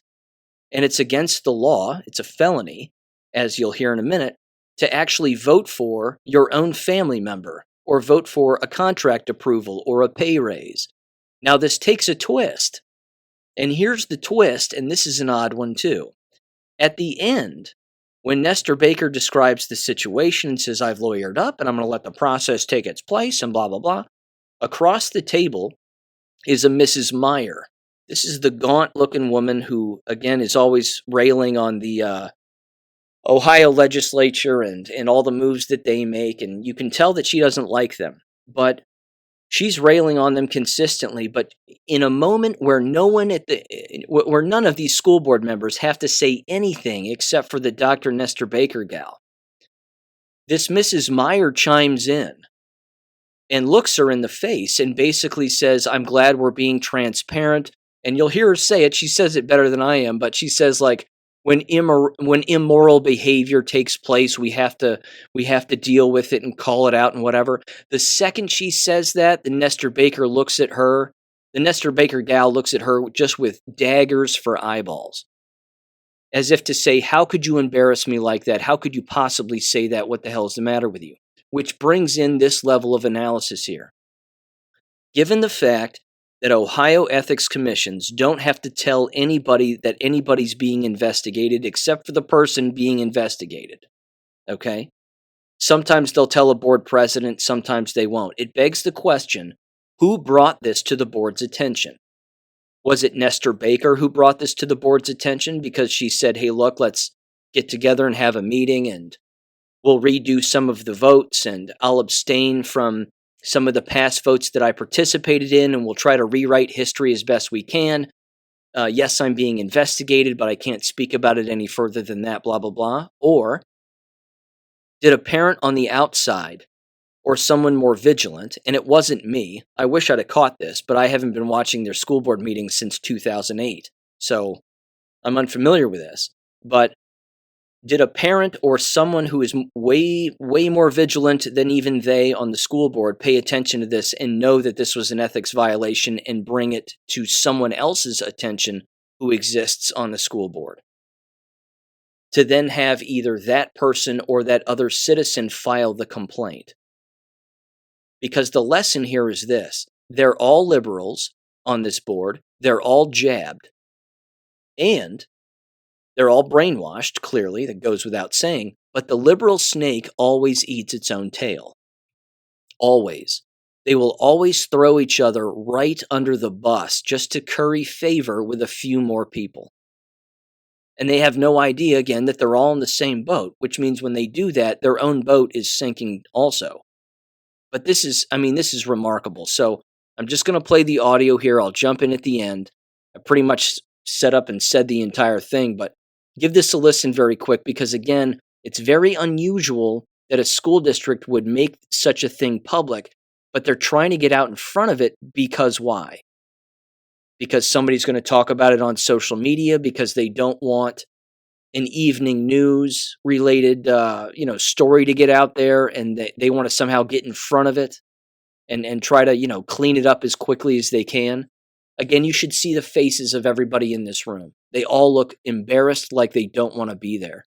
and it's against the law, it's a felony, as you'll hear in a minute, to actually vote for your own family member or vote for a contract approval or a pay raise. Now, this takes a twist. And here's the twist, and this is an odd one too. At the end, when Nestor Baker describes the situation and says, I've lawyered up and I'm going to let the process take its place and blah, blah, blah, across the table is a Mrs. Meyer. This is the gaunt-looking woman who, again, is always railing on the Ohio legislature and all the moves that they make, and you can tell that she doesn't like them. But she's railing on them consistently, but in a moment where where none of these school board members have to say anything except for the Dr. Nestor Baker gal, this Mrs. Meyer chimes in and looks her in the face and basically says, I'm glad we're being transparent. And you'll hear her say it. She says it better than I am, but she says, like, when immoral behavior takes place, we have to deal with it and call it out and whatever. The second she says that, the Nestor Baker gal looks at her just with daggers for eyeballs, as if to say, how could you embarrass me like that? How could you possibly say that? What the hell is the matter with you? Which brings in this level of analysis here. Given the fact that Ohio ethics commissions don't have to tell anybody that anybody's being investigated except for the person being investigated, okay? Sometimes they'll tell a board president, sometimes they won't. It begs the question, who brought this to the board's attention? Was it Nestor Baker who brought this to the board's attention because she said, hey, look, let's get together and have a meeting and we'll redo some of the votes and I'll abstain from some of the past votes that I participated in, and we'll try to rewrite history as best we can. Yes, I'm being investigated, but I can't speak about it any further than that, blah, blah, blah. Or did a parent on the outside or someone more vigilant, and it wasn't me, I wish I'd have caught this, but I haven't been watching their school board meetings since 2008, so I'm unfamiliar with this, but did a parent or someone who is way more vigilant than even they on the school board pay attention to this and know that this was an ethics violation and bring it to someone else's attention who exists on the school board? To then have either that person or that other citizen file the complaint. Because the lesson here is this: they're all liberals on this board, they're all jabbed, and they're all brainwashed, clearly, that goes without saying, but the liberal snake always eats its own tail. Always. They will always throw each other right under the bus just to curry favor with a few more people. And they have no idea, again, that they're all in the same boat, which means when they do that, their own boat is sinking also. But this is remarkable. So I'm just going to play the audio here. I'll jump in at the end. I pretty much set up and said the entire thing, but give this a listen very quick because, again, it's very unusual that a school district would make such a thing public, but they're trying to get out in front of it because why? Because somebody's going to talk about it on social media, because they don't want an evening news related story to get out there, and they want to somehow get in front of it and try to clean it up as quickly as they can. Again, you should see the faces of everybody in this room. They all look embarrassed, like they don't want to be there.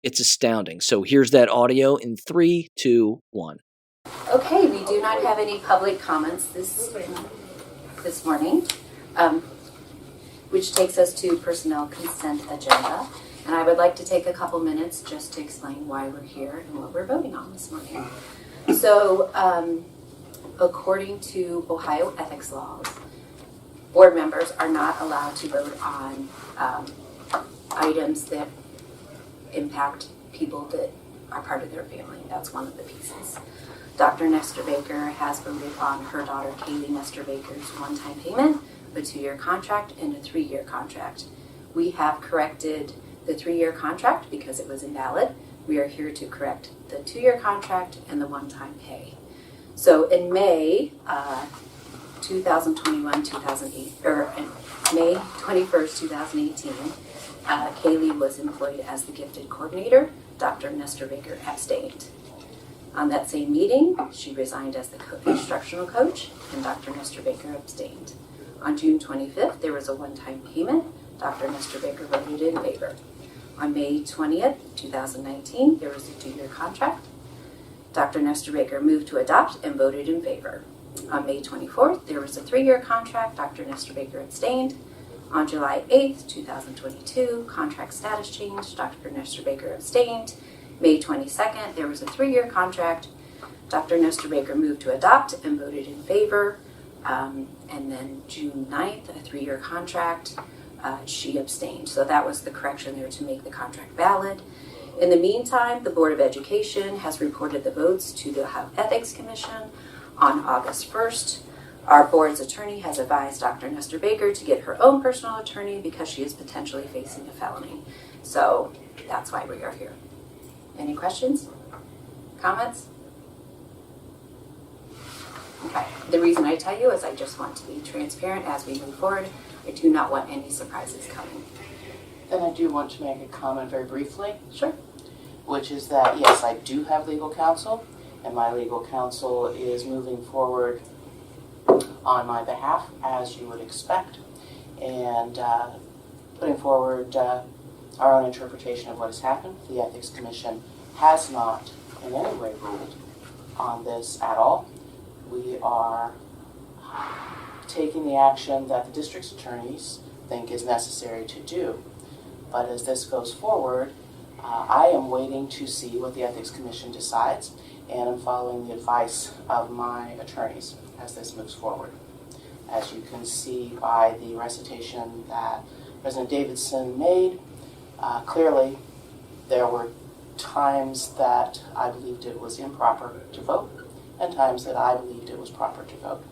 It's astounding. So here's that audio in 3, 2, 1. Okay, we do not have any public comments this morning, which takes us to personnel consent agenda. And I would like to take a couple minutes just to explain why we're here and what we're voting on this morning. So, according to Ohio ethics laws, board members are not allowed to vote on items that impact people that are part of their family. That's one of the pieces. Dr. Nestor Baker has voted on her daughter Kaylee Nestor Baker's one-time payment, a 2-year contract, and a 3-year contract. We have corrected the 3-year contract because it was invalid. We are here to correct the 2-year contract and the one-time pay. So in May 2008, or May 21st, 2018, Kaylee was employed as the gifted coordinator. Dr. Nestor Baker abstained. On that same meeting, she resigned as the instructional coach, and Dr. Nestor Baker abstained. On June 25th, there was a one-time payment. Dr. Nestor Baker voted in favor. On May 20th, 2019, there was a 2-year contract. Dr. Nestor Baker moved to adopt and voted in favor. On May 24th, there was a 3-year contract. Dr. Nestor Baker abstained. On July 8th, 2022, contract status changed. Dr. Nestor Baker abstained. May 22nd, there was a 3-year contract. Dr. Nestor Baker moved to adopt and voted in favor. And then June 9th, a 3-year contract, she abstained. So that was the correction there to make the contract valid. In the meantime, the Board of Education has reported the votes to the Ohio Ethics Commission on August 1st. Our board's attorney has advised Dr. Nestor Baker to get her own personal attorney because she is potentially facing a felony. So that's why we are here. Any questions? Comments? Okay. The reason I tell you is I just want to be transparent as we move forward. I do not want any surprises coming. Then I do want to make a comment very briefly. Sure. Which is that, yes, I do have legal counsel, and my legal counsel is moving forward on my behalf, as you would expect, and putting forward our own interpretation of what has happened. The Ethics Commission has not in any way ruled on this at all. We are taking the action that the district's attorneys think is necessary to do. But as this goes forward, I am waiting to see what the Ethics Commission decides, and I'm following the advice of my attorneys as this moves forward. As you can see by the recitation that President Davidson made, clearly there were times that I believed it was improper to vote and times that I believed it was proper to vote.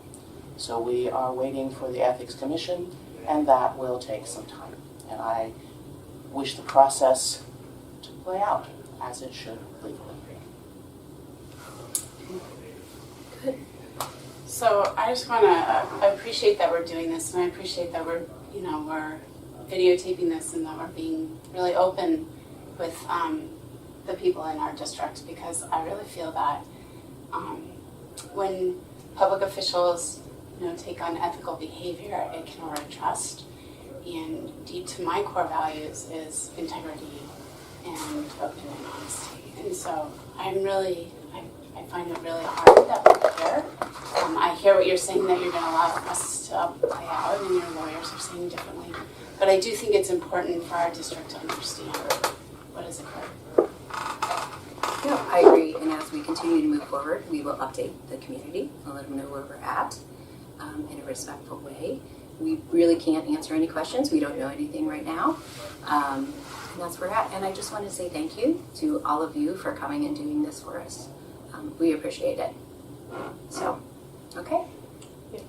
So we are waiting for the Ethics Commission, and that will take some time. And I wish the process to play out as it should legally. Good. So I just want to, I appreciate that we're doing this, and I appreciate that we're videotaping this and that we're being really open with the people in our district, because I really feel that when public officials take on ethical behavior, it can erode trust. And deep to my core values is integrity and open and honesty. And so I find it really hard that we're here. I hear what you're saying, that you're going to allow us to play out, and your lawyers are saying differently. But I do think it's important for our district to understand what has occurred. Yeah, I agree. And as we continue to move forward, we will update the community and let them know where we're at in a respectful way. we really can't answer any questions. We don't know anything right now. And that's where we're at. And I just want to say thank you to all of you for coming and doing this for us. We appreciate it. So, okay.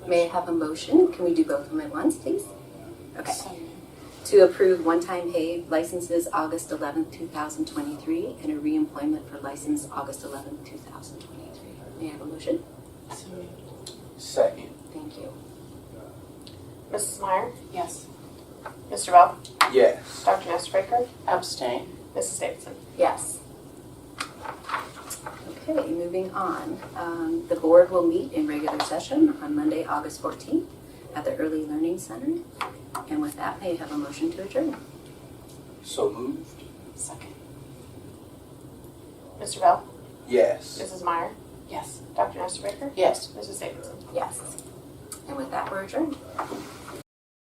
May I have a motion? Can we do both of them at once, please? Okay. To approve one-time pay licenses August 11th, 2023, and a reemployment for license August 11th, 2023. May I have a motion? Second. Thank you. Mrs. Meyer? Yes. Mr. Bell? Yes. Dr. Nesterbaker? Abstain. Mrs. Davidson? Yes. Okay, moving on. The board will meet in regular session on Monday, August 14th at the Early Learning Center. And with that, may I have a motion to adjourn? So moved. Second. Mr. Bell? Yes. Mrs. Meyer? Yes. Dr. Nesterbaker? Yes. Mrs. Davidson? Yes. And with that, we're adjourned.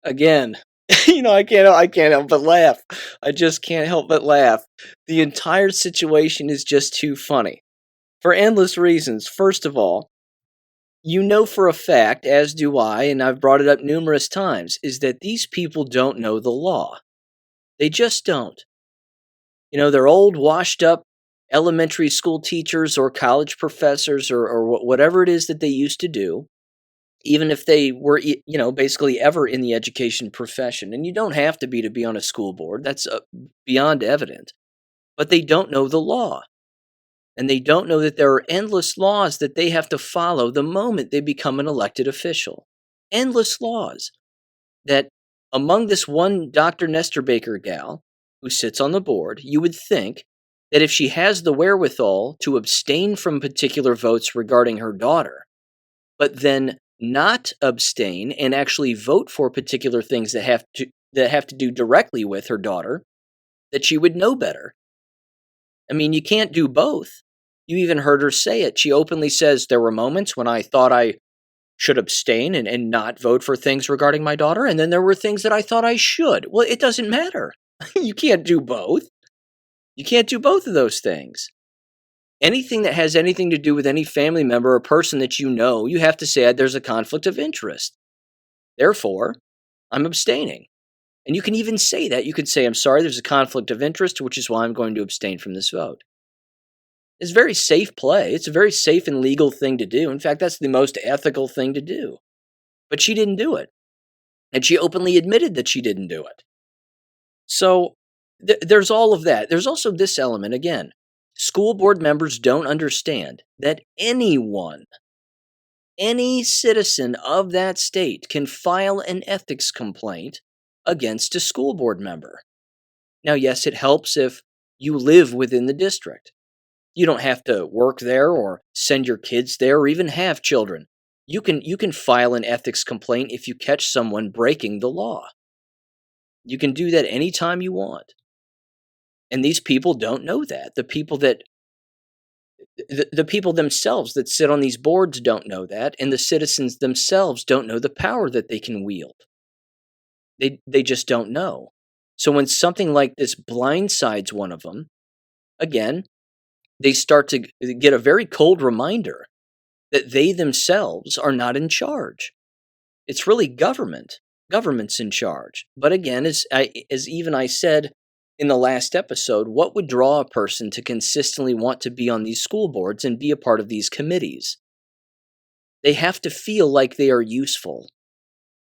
Again, I can't help but laugh. I just can't help but laugh. The entire situation is just too funny. For endless reasons. First of all, you know for a fact, as do I, and I've brought it up numerous times, is that these people don't know the law. They just don't. They're old, washed up elementary school teachers or college professors or whatever it is that they used to do, even if they were, basically ever in the education profession. And you don't have to be on a school board. That's beyond evident. But they don't know the law. And they don't know that there are endless laws that they have to follow the moment they become an elected official. Endless laws. That among this one Dr. Nesterbaker gal who sits on the board, you would think that if she has the wherewithal to abstain from particular votes regarding her daughter, but then not abstain and actually vote for particular things that have to do directly with her daughter, that she would know better. I mean, you can't do both. You even heard her say it. She openly says, there were moments when I thought I should abstain and not vote for things regarding my daughter, and then there were things that I thought I should. Well, it doesn't matter. You can't do both. You can't do both of those things. Anything that has anything to do with any family member or person that you have to say there's a conflict of interest. Therefore, I'm abstaining. And you can even say that. You could say, I'm sorry, there's a conflict of interest, which is why I'm going to abstain from this vote. It's very safe play. It's a very safe and legal thing to do. In fact, that's the most ethical thing to do. But she didn't do it. And she openly admitted that she didn't do it. So there's all of that. There's also this element, again. School board members don't understand that anyone, any citizen of that state can file an ethics complaint against a school board member. Now, yes, it helps if you live within the district. You don't have to work there or send your kids there or even have children. You can file an ethics complaint if you catch someone breaking the law. You can do that anytime you want. And these people don't know that. The people themselves that sit on these boards don't know that, and the citizens themselves don't know the power that they can wield. They just don't know. So when something like this blindsides one of them, again, they start to get a very cold reminder that they themselves are not in charge. It's really government. Government's in charge. But again, as even I said in the last episode, what would draw a person to consistently want to be on these school boards and be a part of these committees? They have to feel like they are useful.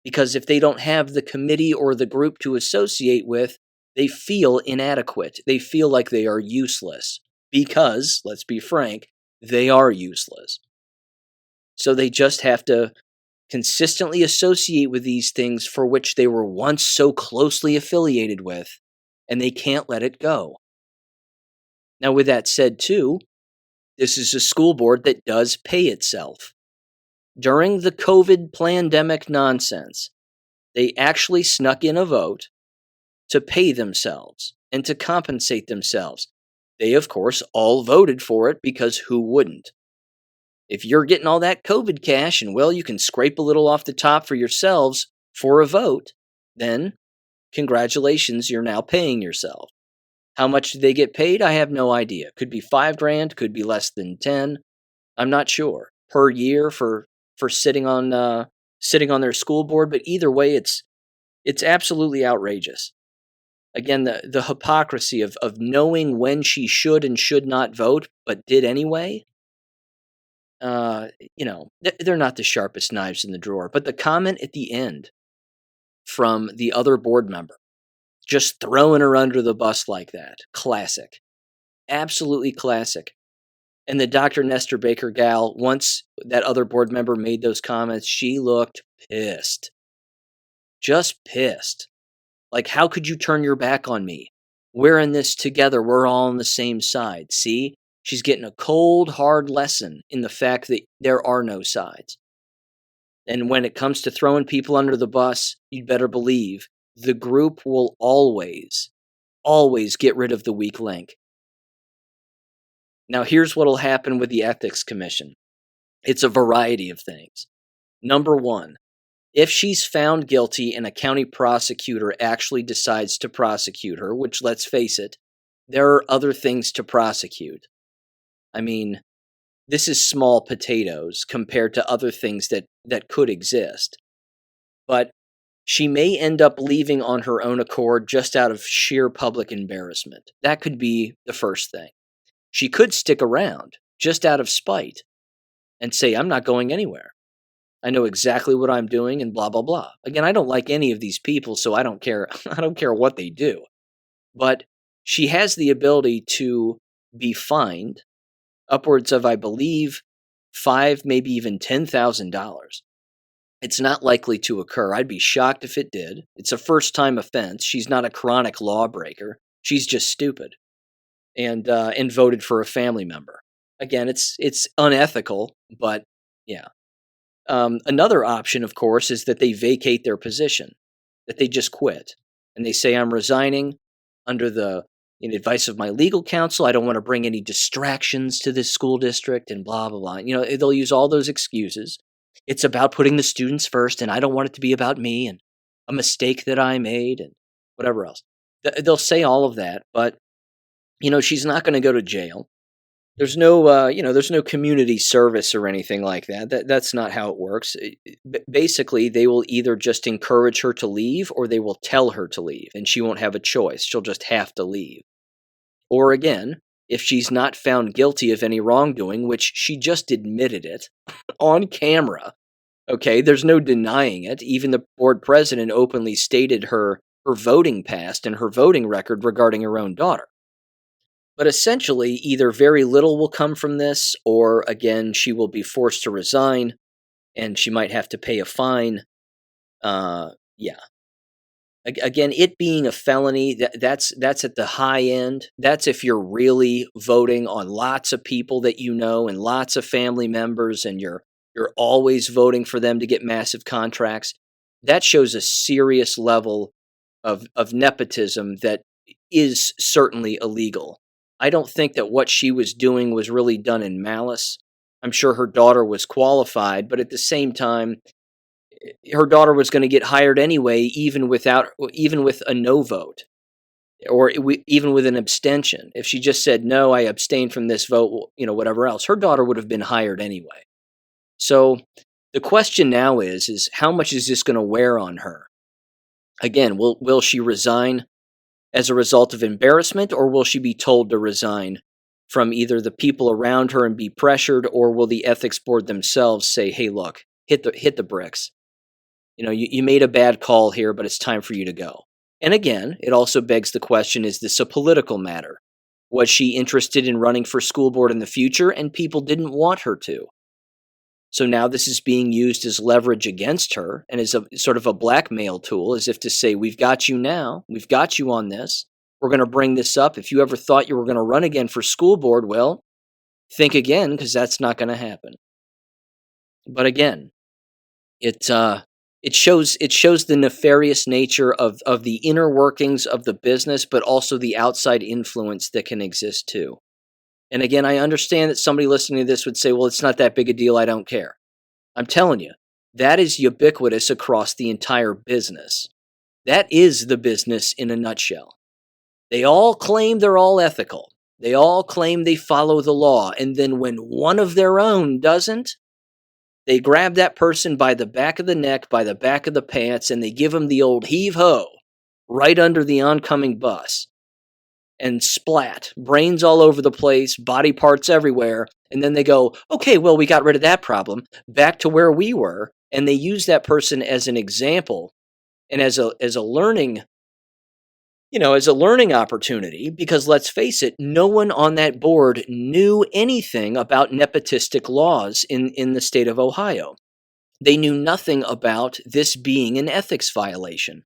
Because if they don't have the committee or the group to associate with, they feel inadequate. They feel like they are useless. Because, let's be frank, they are useless. So they just have to consistently associate with these things for which they were once so closely affiliated with, and they can't let it go. Now, with that said, too, this is a school board that does pay itself. During the COVID pandemic nonsense, they actually snuck in a vote to pay themselves and to compensate themselves. They, of course, all voted for it because who wouldn't? If you're getting all that COVID cash and, well, you can scrape a little off the top for yourselves for a vote, then congratulations, you're now paying yourself. How much do they get paid? I have no idea. Could be $5,000, could be less than 10. I'm not sure. Per year for sitting on sitting on their school board, but either way, it's absolutely outrageous. Again, the hypocrisy of knowing when she should and should not vote, but did anyway. They're not the sharpest knives in the drawer. But the comment at the end from the other board member, just throwing her under the bus like that, classic. Absolutely classic. And the Dr. Nestor Baker gal, once that other board member made those comments, she looked pissed. Just pissed. Like, how could you turn your back on me? We're in this together. We're all on the same side. See? She's getting a cold, hard lesson in the fact that there are no sides. And when it comes to throwing people under the bus, you'd better believe the group will always get rid of the weak link. Now, here's what will happen with the Ethics Commission. It's a variety of things. Number one, if she's found guilty and a county prosecutor actually decides to prosecute her, which, let's face it, there are other things to prosecute. I mean, this is small potatoes compared to other things that could exist. But she may end up leaving on her own accord just out of sheer public embarrassment. That could be the first thing. She could stick around just out of spite and say, I'm not going anywhere. I know exactly what I'm doing and blah, blah, blah. Again, I don't like any of these people, so I don't care. I don't care what they do. But she has the ability to be fined upwards of, I believe, $5,000, maybe even $10,000. It's not likely to occur. I'd be shocked if it did. It's a first-time offense. She's not a chronic lawbreaker. She's just stupid and voted for a family member. Again, it's unethical, but yeah. Another option, of course, is that they vacate their position, that they just quit, and they say, I'm resigning under the advice of my legal counsel. I don't want to bring any distractions to this school district and blah, blah, blah. They'll use all those excuses. It's about putting the students first, and I don't want it to be about me and a mistake that I made and whatever else. They'll say all of that, but, she's not going to go to jail. There's no, there's no community service or anything like that. That's not how it works. Basically, they will either just encourage her to leave or they will tell her to leave, and she won't have a choice. She'll just have to leave. Or again, if she's not found guilty of any wrongdoing, which she just admitted it on camera, okay, there's no denying it. Even the board president openly stated her voting past and her voting record regarding her own daughter. But essentially, either very little will come from this, or again, she will be forced to resign, and she might have to pay a fine. Again, it being a felony, that's at the high end. That's if you're really voting on lots of people that you know and lots of family members, and you're always voting for them to get massive contracts. That shows a serious level of nepotism that is certainly illegal. I don't think that what she was doing was really done in malice. I'm sure her daughter was qualified, but at the same time, her daughter was going to get hired anyway, even with a no vote, or even with an abstention. If she just said, no, I abstain from this vote, whatever else, her daughter would have been hired anyway. So the question now is how much is this going to wear on her? Again, will she resign as a result of embarrassment, or will she be told to resign from either the people around her and be pressured, or will the ethics board themselves say, hey, look, hit the bricks. You made a bad call here, but it's time for you to go. And again, it also begs the question, is this a political matter? Was she interested in running for school board in the future and people didn't want her to? So now this is being used as leverage against her and as a sort of a blackmail tool, as if to say, we've got you now. We've got you on this. We're going to bring this up. If you ever thought you were going to run again for school board, well, think again, because that's not going to happen. But again, it shows the nefarious nature of the inner workings of the business, but also the outside influence that can exist too. And again, I understand that somebody listening to this would say, well, it's not that big a deal. I don't care. I'm telling you, that is ubiquitous across the entire business. That is the business in a nutshell. They all claim they're all ethical. They all claim they follow the law. And then when one of their own doesn't, They grab that person by the back of the neck, by the back of the pants, and they give them the old heave-ho right under the oncoming bus. And splat, brains all over the place, body parts everywhere. And then they go, okay, well, we got rid of that problem, back to where we were. And they use that person as an example and as a learning, as a learning opportunity, because let's face it, no one on that board knew anything about nepotistic laws in the state of Ohio. They knew nothing about this being an ethics violation.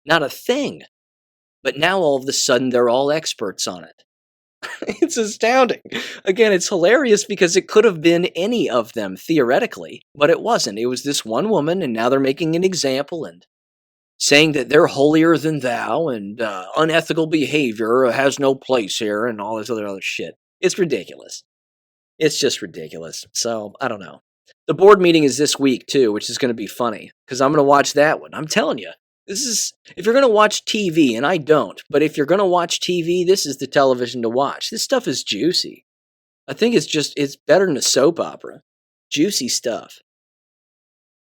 Not a thing. But now all of a sudden they're all experts on it. It's astounding. Again, it's hilarious because it could have been any of them theoretically, but it wasn't. It was this one woman, and now they're making an example and saying that they're holier than thou and unethical behavior has no place here and all this other shit. It's ridiculous. It's just ridiculous. So, I don't know. The board meeting is this week, too, which is going to be funny because I'm going to watch that one. I'm telling you. If you're going to watch TV, and I don't, but if you're going to watch TV, this is the television to watch. This stuff is juicy. I think it's better than a soap opera. Juicy stuff.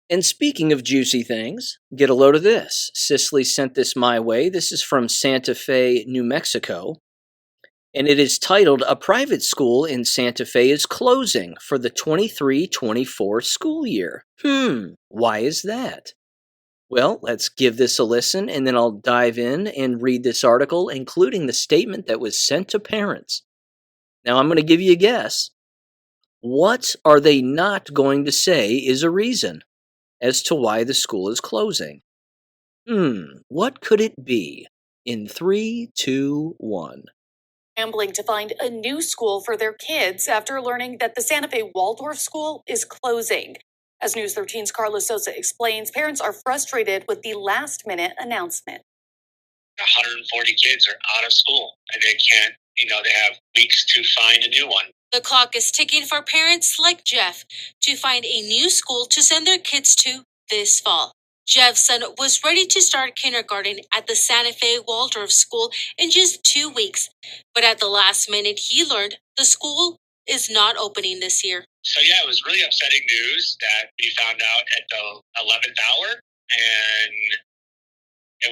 And speaking of juicy things, get a load of this. Cicely sent this my way. This is from Santa Fe, New Mexico. And it is titled, A Private School in Santa Fe is Closing for the 23-24 school year. Why is that? Well, let's give this a listen, and then I'll dive in and read this article, including the statement that was sent to parents. Now, I'm going to give you a guess. What are they not going to say is a reason as to why the school is closing? What could it be? In 3, 2, 1. Scrambling to find a new school for their kids after learning that the Santa Fe Waldorf School is closing. As News 13's Carla Sosa explains, parents are frustrated with the last-minute announcement. 140 kids are out of school, and they can't, they have weeks to find a new one. The clock is ticking for parents like Jeff to find a new school to send their kids to this fall. Jeff's son was ready to start kindergarten at the Santa Fe Waldorf School in just 2 weeks, but at the last minute he learned the school is not opening this year. So yeah, it was really upsetting news that we found out at the 11th hour, and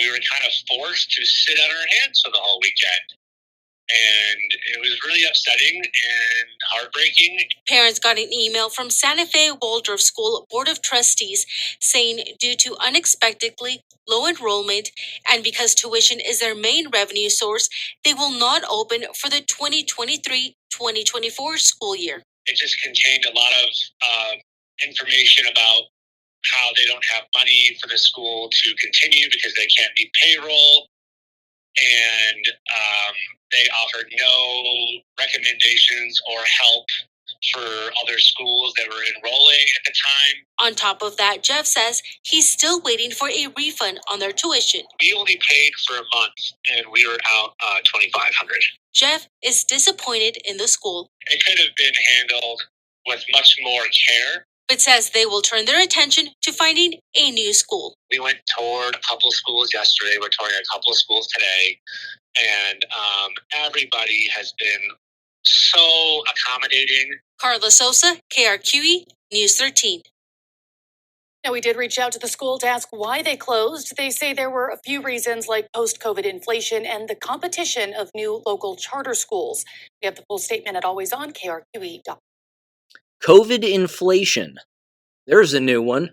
we were kind of forced to sit on our hands for the whole weekend. And it was really upsetting and heartbreaking. Parents got an email from Santa Fe Waldorf School Board of Trustees saying due to unexpectedly low enrollment and because tuition is their main revenue source, they will not open for the 2023-2024 school year. It just contained a lot of information about how they don't have money for the school to continue because they can't meet payroll. And they offered no recommendations or help for other schools that were enrolling at the time. On top of that, Jeff says he's still waiting for a refund on their tuition. We only paid for a month, and we were out $2,500. Jeff is disappointed in the school. It could have been handled with much more care, but says they will turn their attention to finding a new school. We went toward a couple of schools yesterday. We're touring a couple of schools today. And everybody has been so accommodating. Carla Sosa, KRQE, News 13. Now, we did reach out to the school to ask why they closed. They say there were a few reasons like post-COVID inflation and the competition of new local charter schools. We have the full statement at alwaysonkrqe.com. COVID inflation. There's a new one.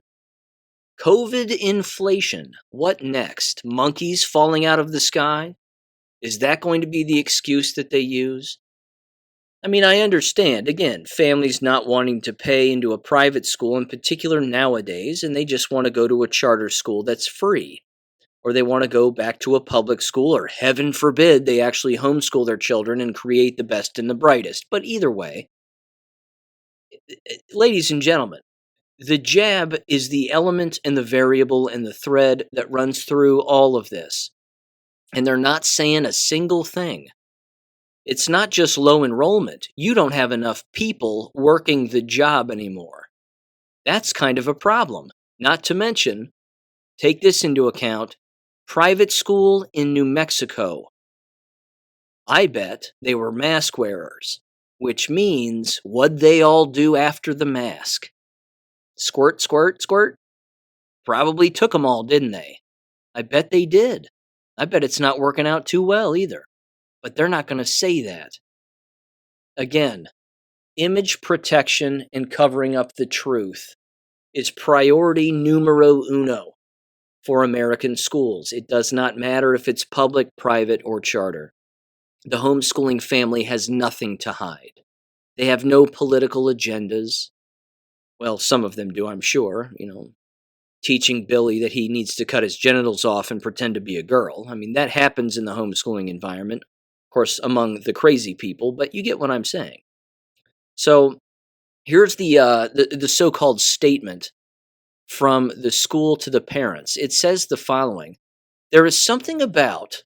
COVID inflation. What next? Monkeys falling out of the sky? Is that going to be the excuse that they use? I mean, I understand, again, families not wanting to pay into a private school, in particular nowadays, and they just want to go to a charter school that's free. Or they want to go back to a public school, or heaven forbid, they actually homeschool their children and create the best and the brightest. But either way, ladies and gentlemen, the jab is the element and the variable and the thread that runs through all of this. And they're not saying a single thing. It's not just low enrollment. You don't have enough people working the job anymore. That's kind of a problem. Not to mention, take this into account, private school in New Mexico. I bet they were mask wearers, which means what'd they all do after the mask? Squirt, squirt, squirt. Probably took them all, didn't they? I bet they did. I bet it's not working out too well either. But they're not going to say that. Again, image protection and covering up the truth is priority numero uno for American schools. It does not matter if it's public, private, or charter. The homeschooling family has nothing to hide. They have no political agendas. Well, some of them do, I'm sure. Teaching Billy that he needs to cut his genitals off and pretend to be a girl. I mean, that happens in the homeschooling environment. Of course, among the crazy people, but you get what I'm saying. So here's the so-called statement from the school to the parents. It says the following: there is something about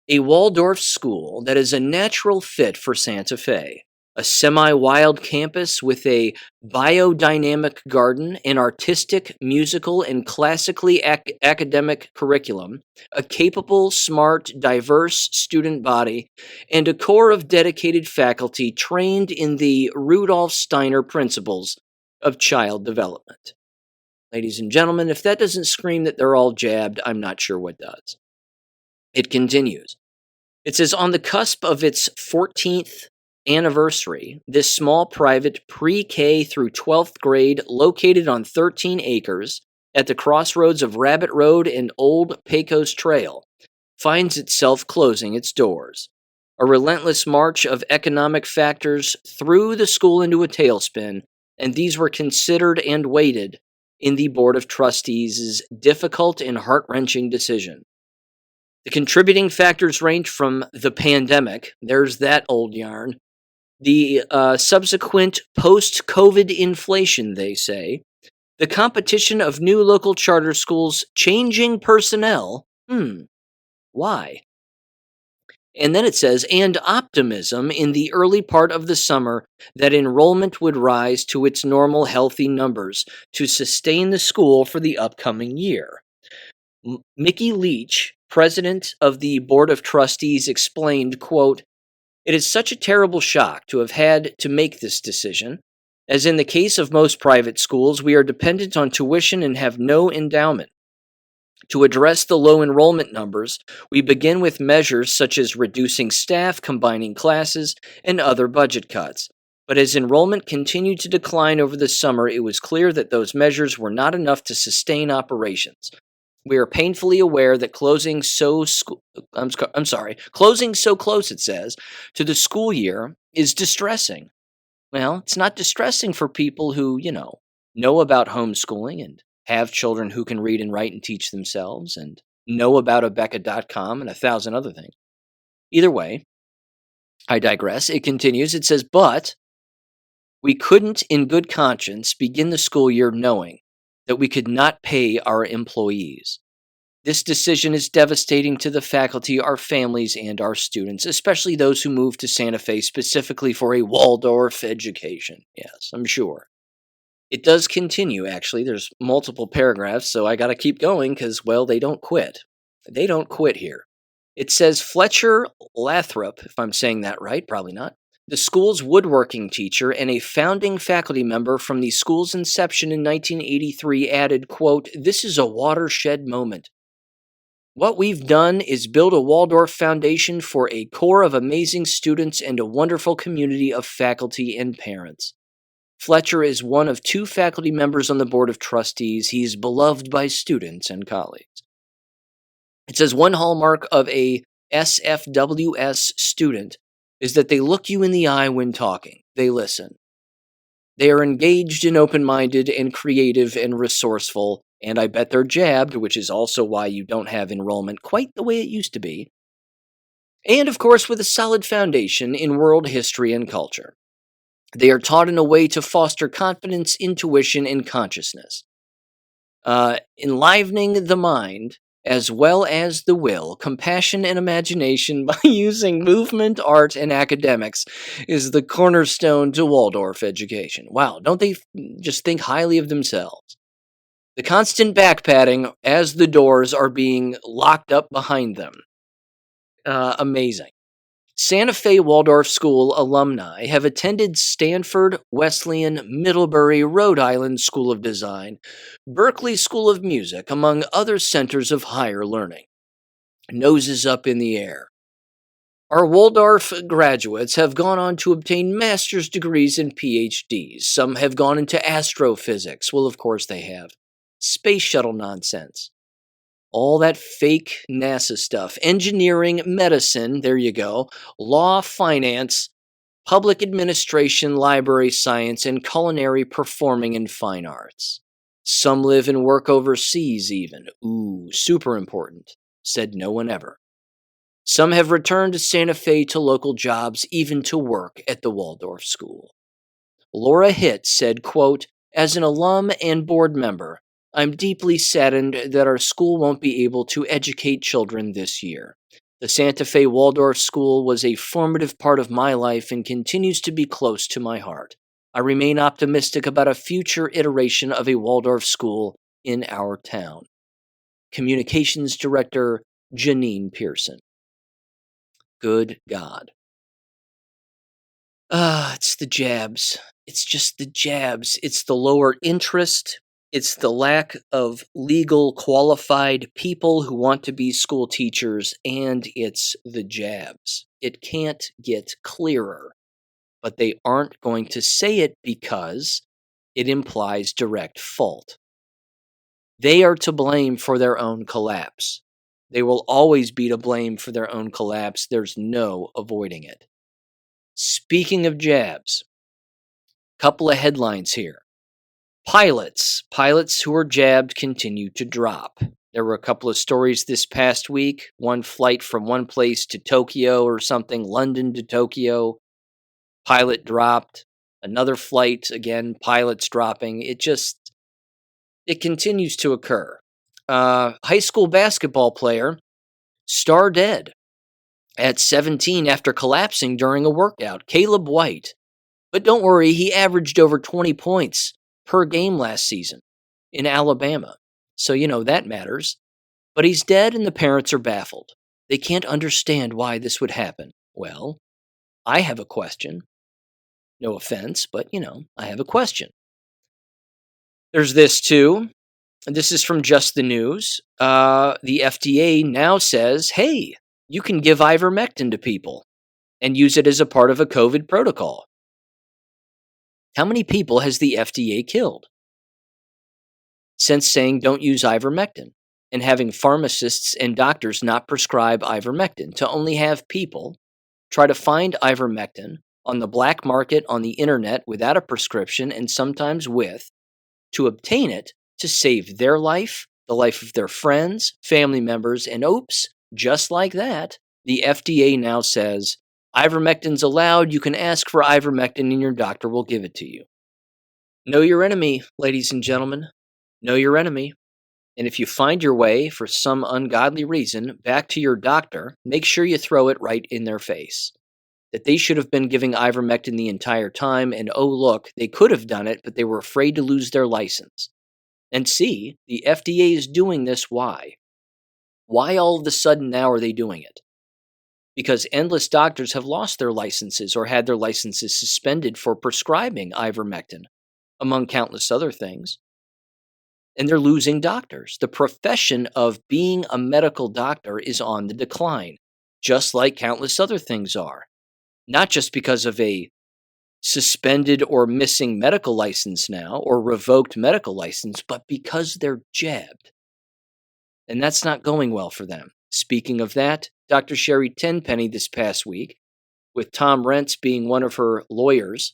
a Waldorf school that is a natural fit for Santa Fe. A semi-wild campus with a biodynamic garden, an artistic, musical, and classically academic curriculum, a capable, smart, diverse student body, and a core of dedicated faculty trained in the Rudolf Steiner principles of child development. Ladies and gentlemen, if that doesn't scream that they're all jabbed, I'm not sure what does. It continues. It says, on the cusp of its 14th anniversary, this small private pre-K through 12th grade, located on 13 acres at the crossroads of Rabbit Road and Old Pecos Trail, finds itself closing its doors. A relentless march of economic factors threw the school into a tailspin, and these were considered and weighted in the Board of Trustees' difficult and heart-wrenching decision. The contributing factors range from the pandemic, there's that old yarn, the subsequent post-COVID inflation, they say, the competition of new local charter schools, changing personnel, why? And then it says, and optimism in the early part of the summer that enrollment would rise to its normal healthy numbers to sustain the school for the upcoming year. Mickey Leach, president of the Board of Trustees, explained, quote, it is such a terrible shock to have had to make this decision. As in the case of most private schools, we are dependent on tuition and have no endowment. To address the low enrollment numbers, we begin with measures such as reducing staff, combining classes, and other budget cuts. But as enrollment continued to decline over the summer, it was clear that those measures were not enough to sustain operations. We are painfully aware that closing so close, it says, to the school year is distressing. Well, it's not distressing for people who, know about homeschooling and have children who can read and write and teach themselves and know about Abeka.com and 1,000 other things. Either way, I digress. It continues. It says, but we couldn't in good conscience begin the school year knowing that we could not pay our employees. This decision is devastating to the faculty, our families, and our students, especially those who moved to Santa Fe specifically for a Waldorf education. Yes, I'm sure. It does continue, actually. There's multiple paragraphs, so I got to keep going because, well, they don't quit. They don't quit here. It says Fletcher Lathrop, if I'm saying that right, probably not, the school's woodworking teacher and a founding faculty member from the school's inception in 1983, added, quote, this is a watershed moment. What we've done is build a Waldorf foundation for a core of amazing students and a wonderful community of faculty and parents. Fletcher is one of 2 faculty members on the Board of Trustees. He is beloved by students and colleagues. It says one hallmark of a SFWS student is that they look you in the eye when talking. They listen. They are engaged and open-minded and creative and resourceful, and I bet they're jabbed, which is also why you don't have enrollment quite the way it used to be. And, of course, with a solid foundation in world history and culture. They are taught in a way to foster confidence, intuition, and consciousness. Enlivening the mind, as well as the will, compassion, and imagination by using movement, art, and academics is the cornerstone to Waldorf education. Wow, don't they just think highly of themselves? The constant backpatting as the doors are being locked up behind them. Amazing. Santa Fe Waldorf School alumni have attended Stanford, Wesleyan, Middlebury, Rhode Island School of Design, Berkeley School of Music, among other centers of higher learning. Noses up in the air. Our Waldorf graduates have gone on to obtain master's degrees and PhDs. Some have gone into astrophysics. Well, of course they have. Space shuttle nonsense. All that fake NASA stuff. Engineering, medicine, there you go. Law, finance, public administration, library science, and culinary, performing, and fine arts. Some live and work overseas even. Ooh, super important. Said no one ever. Some have returned to Santa Fe to local jobs, even to work at the Waldorf School. Laura Hitt said, quote, "As an alum and board member, I'm deeply saddened that our school won't be able to educate children this year. The Santa Fe Waldorf School was a formative part of my life and continues to be close to my heart. I remain optimistic about a future iteration of a Waldorf school in our town." Communications Director Janine Pearson. Good God. It's the jabs. It's just the jabs. It's the lower interest. It's the lack of legal qualified people who want to be school teachers, and it's the jabs. It can't get clearer, but they aren't going to say it because it implies direct fault. They are to blame for their own collapse. They will always be to blame for their own collapse. There's no avoiding it. Speaking of jabs, couple of headlines here. Pilots who are jabbed continue to drop. There were a couple of stories this past week. One flight from one place to Tokyo or something, London to Tokyo. Pilot dropped. Another flight, again, pilots dropping. It continues to occur. High school basketball player, star dead at 17 after collapsing during a workout. Caleb White. But don't worry, he averaged over 20 points per game last season in Alabama. So, that matters. But he's dead and the parents are baffled. They can't understand why this would happen. Well, I have a question. No offense, but, I have a question. There's this too. This is from Just the News. The FDA now says, hey, you can give ivermectin to people and use it as a part of a COVID protocol. How many people has the FDA killed since saying don't use ivermectin and having pharmacists and doctors not prescribe ivermectin, to only have people try to find ivermectin on the black market on the internet without a prescription and sometimes with, to obtain it to save their life, the life of their friends, family members, and oops, just like that, the FDA now says, ivermectin's allowed, you can ask for ivermectin and your doctor will give it to you. Know your enemy, ladies and gentlemen. Know your enemy. And if you find your way, for some ungodly reason, back to your doctor, make sure you throw it right in their face. That they should have been giving ivermectin the entire time, and oh look, they could have done it, but they were afraid to lose their license. And see, the FDA is doing this, why? Why all of a sudden now are they doing it? Because endless doctors have lost their licenses or had their licenses suspended for prescribing ivermectin, among countless other things. And they're losing doctors. The profession of being a medical doctor is on the decline, just like countless other things are. Not just because of a suspended or missing medical license now, or revoked medical license, but because they're jabbed. And that's not going well for them. Speaking of that, Dr. Sherry Tenpenny this past week, with Tom Rentz being one of her lawyers,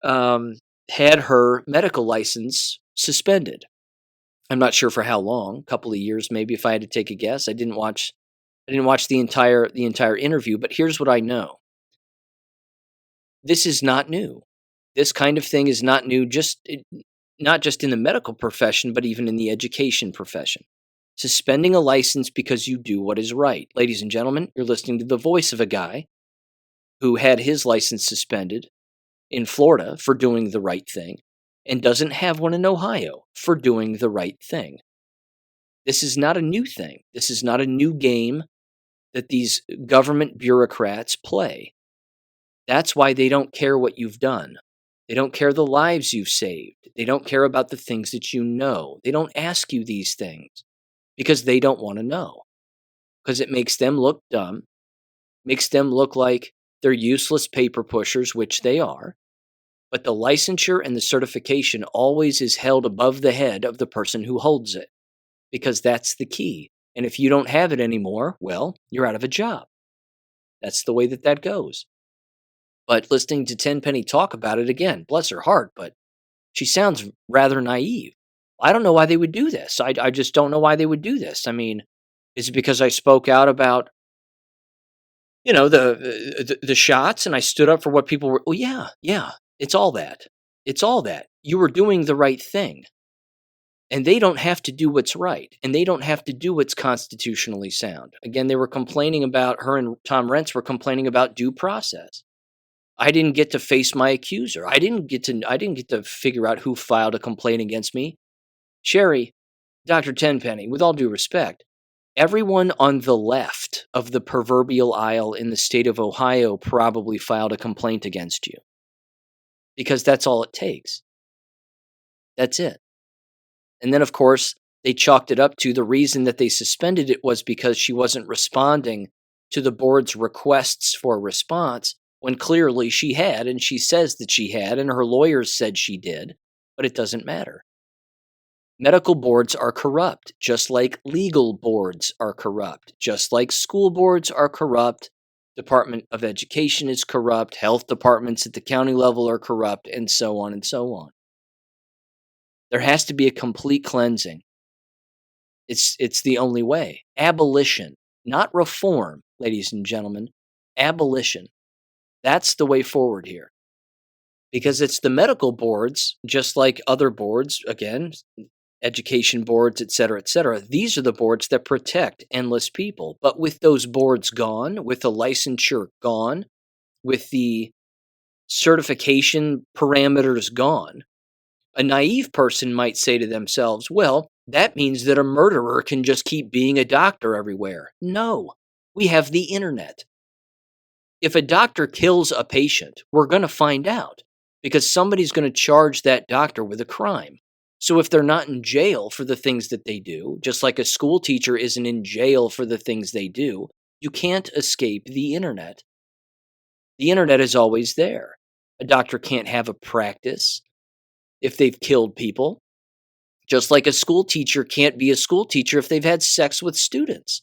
had her medical license suspended. I'm not sure for how long, a couple of years maybe, if I had to take a guess. I didn't watch the entire interview, but here's what I know. This is not new. This kind of thing is not new, not just in the medical profession, but even in the education profession. Suspending a license because you do what is right. Ladies and gentlemen, you're listening to the voice of a guy who had his license suspended in Florida for doing the right thing and doesn't have one in Ohio for doing the right thing. This is not a new thing. This is not a new game. that these government bureaucrats play. That's why they don't care what you've done. They don't care the lives you've saved. They don't care about the things that you know. They don't ask you these things because they don't want to know. Because it makes them look dumb, makes them look like they're useless paper pushers, which they are. But the licensure and the certification always is held above the head of the person who holds it, because that's the key. And if you don't have it anymore, well, you're out of a job. That's the way that goes. But listening to Tenpenny talk about it again, bless her heart, but she sounds rather naive. I don't know why they would do this. I just don't know why they would do this. I mean, is it because I spoke out about, the shots and I stood up for what people were? Well, yeah. It's all that. It's all that. You were doing the right thing. And they don't have to do what's right. And they don't have to do what's constitutionally sound. Again, they were complaining about, her and Tom Rentz were complaining about due process. I didn't get to face my accuser. I didn't get to figure out who filed a complaint against me. Sherry, Dr. Tenpenny, with all due respect, everyone on the left of the proverbial aisle in the state of Ohio probably filed a complaint against you. Because that's all it takes. That's it. And then, of course, they chalked it up to the reason that they suspended it was because she wasn't responding to the board's requests for response, when clearly she had, and she says that she had, and her lawyers said she did, but it doesn't matter. Medical boards are corrupt, just like legal boards are corrupt, just like school boards are corrupt, Department of Education is corrupt, health departments at the county level are corrupt, and so on and so on. There has to be a complete cleansing. It's the only way. Abolition, not reform, ladies and gentlemen. Abolition. That's the way forward here. Because it's the medical boards, just like other boards, again, education boards, et cetera, these are the boards that protect endless people. But with those boards gone, with the licensure gone, with the certification parameters gone, a naive person might say to themselves, well, that means that a murderer can just keep being a doctor everywhere. No, we have the internet. If a doctor kills a patient, we're going to find out because somebody's going to charge that doctor with a crime. So if they're not in jail for the things that they do, just like a school teacher isn't in jail for the things they do, you can't escape the internet. The internet is always there. A doctor can't have a practice if they've killed people, just like a school teacher can't be a school teacher if they've had sex with students.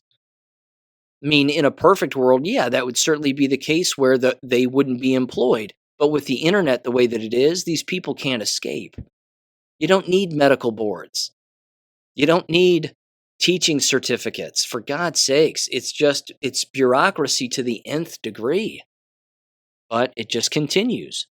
I mean, in a perfect world, yeah, that would certainly be the case where they wouldn't be employed. But with the internet the way that it is, these people can't escape. You don't need medical boards. You don't need teaching certificates. For God's sakes, it's bureaucracy to the nth degree. But it just continues.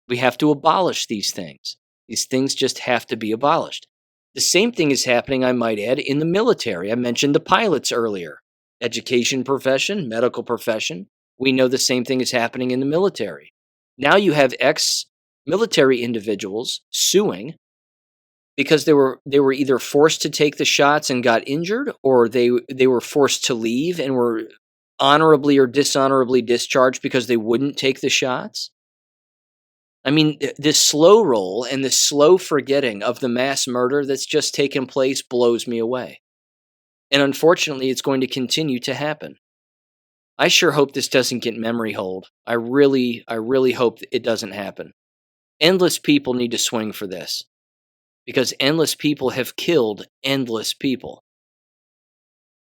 We have to abolish these things. These things just have to be abolished. The same thing is happening, I might add, in the military. I mentioned the pilots earlier. Education profession, medical profession. We know the same thing is happening in the military. Now you have ex-military individuals suing because they were either forced to take the shots and got injured, or they were forced to leave and were honorably or dishonorably discharged because they wouldn't take the shots. I mean, this slow roll and this slow forgetting of the mass murder that's just taken place blows me away. And unfortunately, it's going to continue to happen. I sure hope this doesn't get memory hold. I really hope it doesn't happen. Endless people need to swing for this. Because endless people have killed endless people.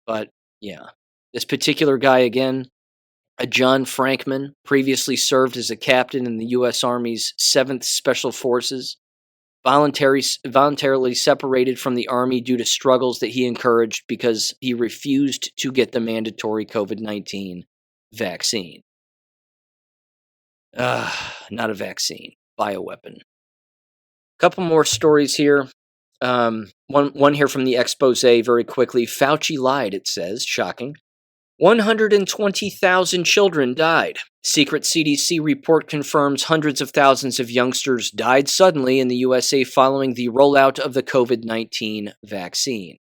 But, yeah. This particular guy, again, a John Frankman, previously served as a captain in the U.S. Army's 7th Special Forces, voluntarily separated from the Army due to struggles that he encouraged because he refused to get the mandatory COVID-19 vaccine. Not a vaccine, bioweapon. Couple more stories here. One here from the expose very quickly. Fauci lied, it says. Shocking. 120,000 children died. Secret CDC report confirms hundreds of thousands of youngsters died suddenly in the USA following the rollout of the COVID-19 vaccine.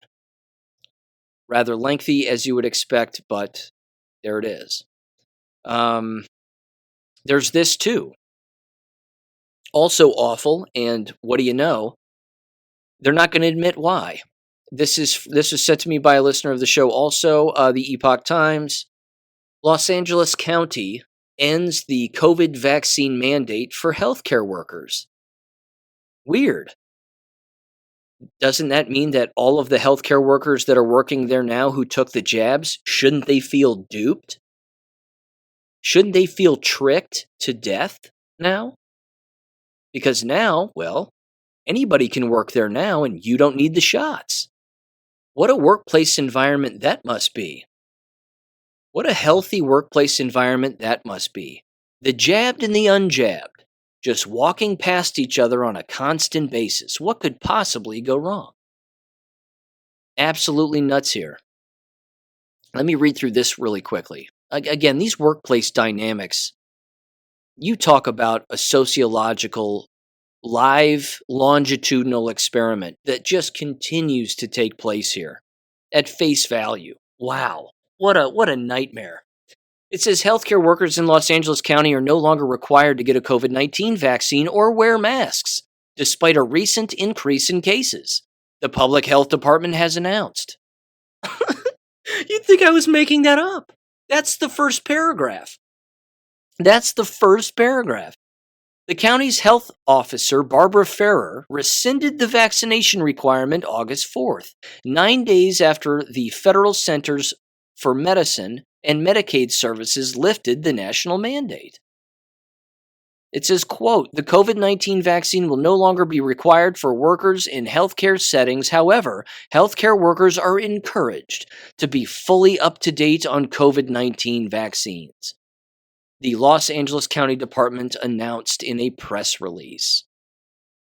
Rather lengthy, as you would expect, but There it is. There's this too. Also awful, and what do you know? They're not going to admit why. This is sent to me by a listener of the show also, the Epoch Times. Los Angeles County ends the COVID vaccine mandate for healthcare workers. Weird. Doesn't that mean that all of the healthcare workers that are working there now who took the jabs, shouldn't they feel duped? Shouldn't they feel tricked to death now? Because now, well, anybody can work there now and you don't need the shots. What a workplace environment that must be. What a healthy workplace environment that must be. The jabbed and the unjabbed, just walking past each other on a constant basis. What could possibly go wrong? Absolutely nuts here. Let me read through this really quickly. Again, these workplace dynamics, you talk about a sociological, live, longitudinal experiment that just continues to take place here at face value. Wow, what a nightmare. It says healthcare workers in Los Angeles County are no longer required to get a COVID-19 vaccine or wear masks, despite a recent increase in cases, the public health department has announced. You'd think I was making that up. That's the first paragraph. That's the first paragraph. The county's health officer, Barbara Ferrer, rescinded the vaccination requirement August 4th, 9 days after the Federal Centers for Medicine and Medicaid Services lifted the national mandate. It says, quote, the COVID-19 vaccine will no longer be required for workers in healthcare settings. However, healthcare workers are encouraged to be fully up to date on COVID-19 vaccines, the Los Angeles County Department announced in a press release.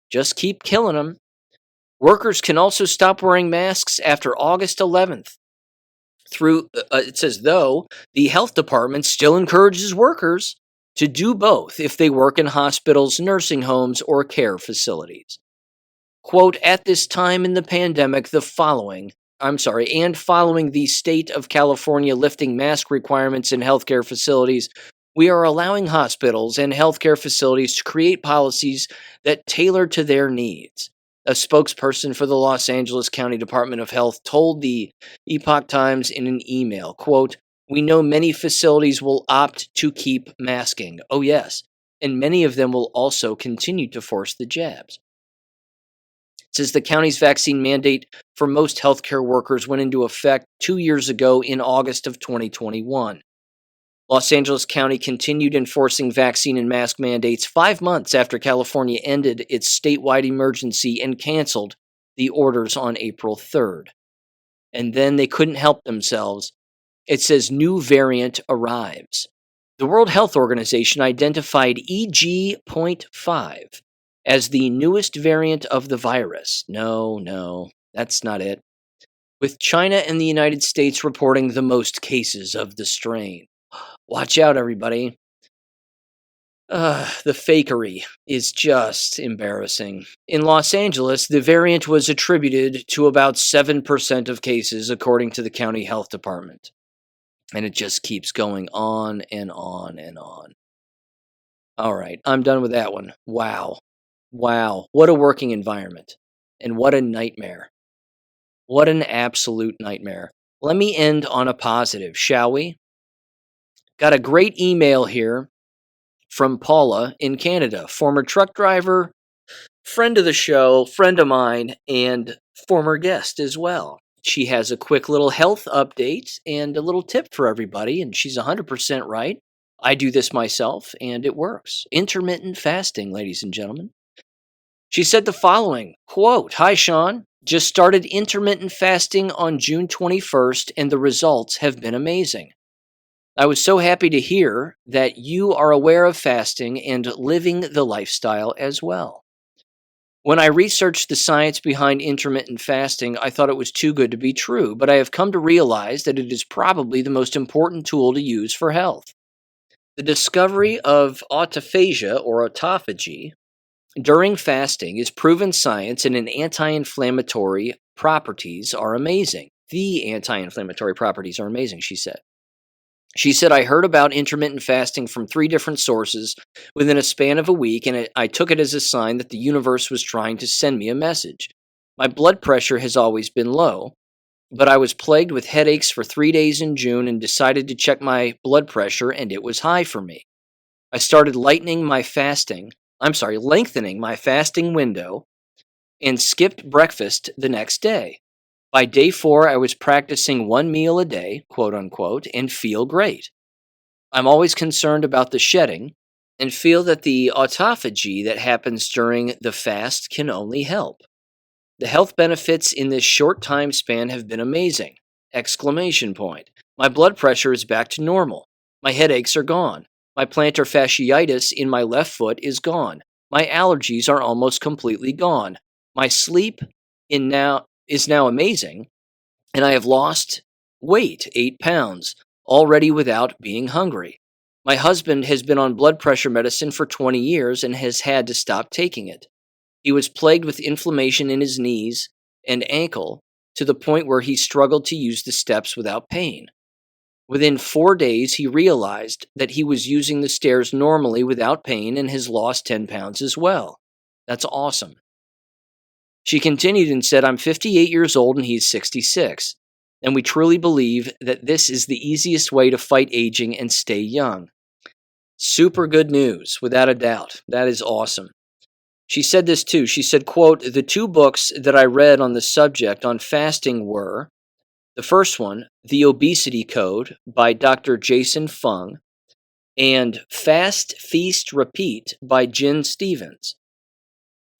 Just keep killing them. Workers can also stop wearing masks after August 11th. It says, though, the health department still encourages workers to do both if they work in hospitals, nursing homes, or care facilities. Quote, at this time in the pandemic, following the state of California lifting mask requirements in healthcare facilities, we are allowing hospitals and healthcare facilities to create policies that tailor to their needs. A spokesperson for the Los Angeles County Department of Health told the Epoch Times in an email, quote, we know many facilities will opt to keep masking. Oh, yes. And many of them will also continue to force the jabs. It says the county's vaccine mandate for most healthcare workers went into effect 2 years ago in August of 2021. Los Angeles County continued enforcing vaccine and mask mandates 5 months after California ended its statewide emergency and canceled the orders on April 3rd. And then they couldn't help themselves. It says new variant arrives. The World Health Organization identified EG.5 as the newest variant of the virus. No, that's not it. With China and the United States reporting the most cases of the strain. Watch out, everybody. The fakery is just embarrassing. In Los Angeles, the variant was attributed to about 7% of cases, according to the county health department. And it just keeps going on and on and on. All right, I'm done with that one. Wow. What a working environment. And what a nightmare. What an absolute nightmare. Let me end on a positive, shall we? Got a great email here from Paula in Canada, former truck driver, friend of the show, friend of mine, and former guest as well. She has a quick little health update and a little tip for everybody, and she's 100% right. I do this myself, and it works. Intermittent fasting, ladies and gentlemen. She said the following, quote, hi, Sean. Just started intermittent fasting on June 21st, and the results have been amazing. I was so happy to hear that you are aware of fasting and living the lifestyle as well. When I researched the science behind intermittent fasting, I thought it was too good to be true, but I have come to realize that it is probably the most important tool to use for health. The discovery of autophagia or autophagy during fasting is proven science, and anti-inflammatory properties are amazing. The anti-inflammatory properties are amazing, she said. She said, I heard about intermittent fasting from 3 different sources within a span of a week, and I took it as a sign that the universe was trying to send me a message. My blood pressure has always been low, but I was plagued with headaches for 3 days in June and decided to check my blood pressure, and it was high for me. I started lengthening my fasting window and skipped breakfast the next day. By day 4, I was practicing 1 meal a day, quote unquote, and feel great. I'm always concerned about the shedding and feel that the autophagy that happens during the fast can only help. The health benefits in this short time span have been amazing! Exclamation point. My blood pressure is back to normal. My headaches are gone. My plantar fasciitis in my left foot is gone. My allergies are almost completely gone. My sleep is now amazing, and I have lost weight, 8 pounds, already without being hungry. My husband has been on blood pressure medicine for 20 years and has had to stop taking it. He was plagued with inflammation in his knees and ankle to the point where he struggled to use the steps without pain. Within 4 days, he realized that he was using the stairs normally without pain and has lost 10 pounds as well. That's awesome. She continued and said, I'm 58 years old and he's 66, and we truly believe that this is the easiest way to fight aging and stay young. Super good news, without a doubt. That is awesome. She said this too. She said, quote, the 2 books that I read on the subject on fasting were, the first one, The Obesity Code by Dr. Jason Fung, and Fast, Feast, Repeat by Jen Stevens.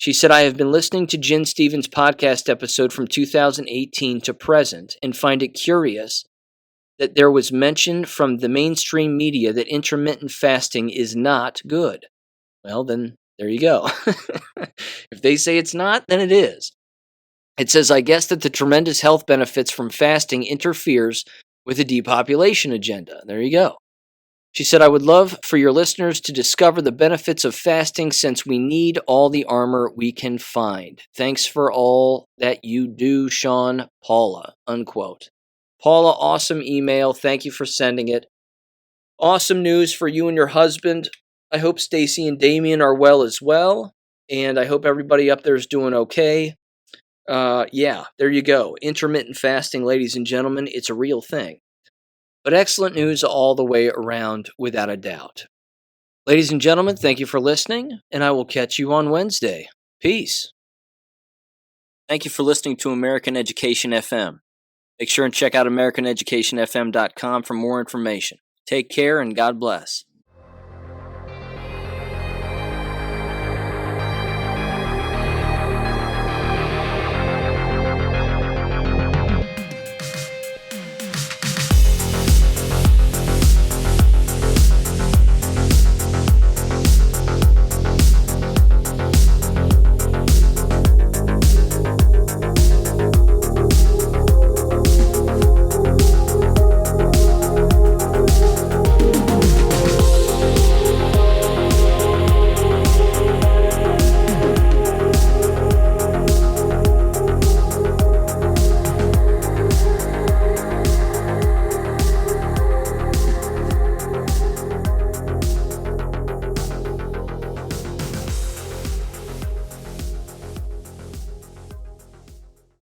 She said, I have been listening to Jen Stevens' podcast episode from 2018 to present and find it curious that there was mention from the mainstream media that intermittent fasting is not good. Well, then there you go. If they say it's not, then it is. It says, I guess that the tremendous health benefits from fasting interferes with the depopulation agenda. There you go. She said, I would love for your listeners to discover the benefits of fasting since we need all the armor we can find. Thanks for all that you do, Sean, Paula, unquote. Paula, awesome email. Thank you for sending it. Awesome news for you and your husband. I hope Stacy and Damien are well as well, and I hope everybody up there is doing okay. Yeah, there you go. Intermittent fasting, ladies and gentlemen, it's a real thing. But excellent news all the way around, without a doubt. Ladies and gentlemen, thank you for listening, and I will catch you on Wednesday. Peace. Thank you for listening to American Education FM. Make sure and check out AmericanEducationFM.com for more information. Take care and God bless.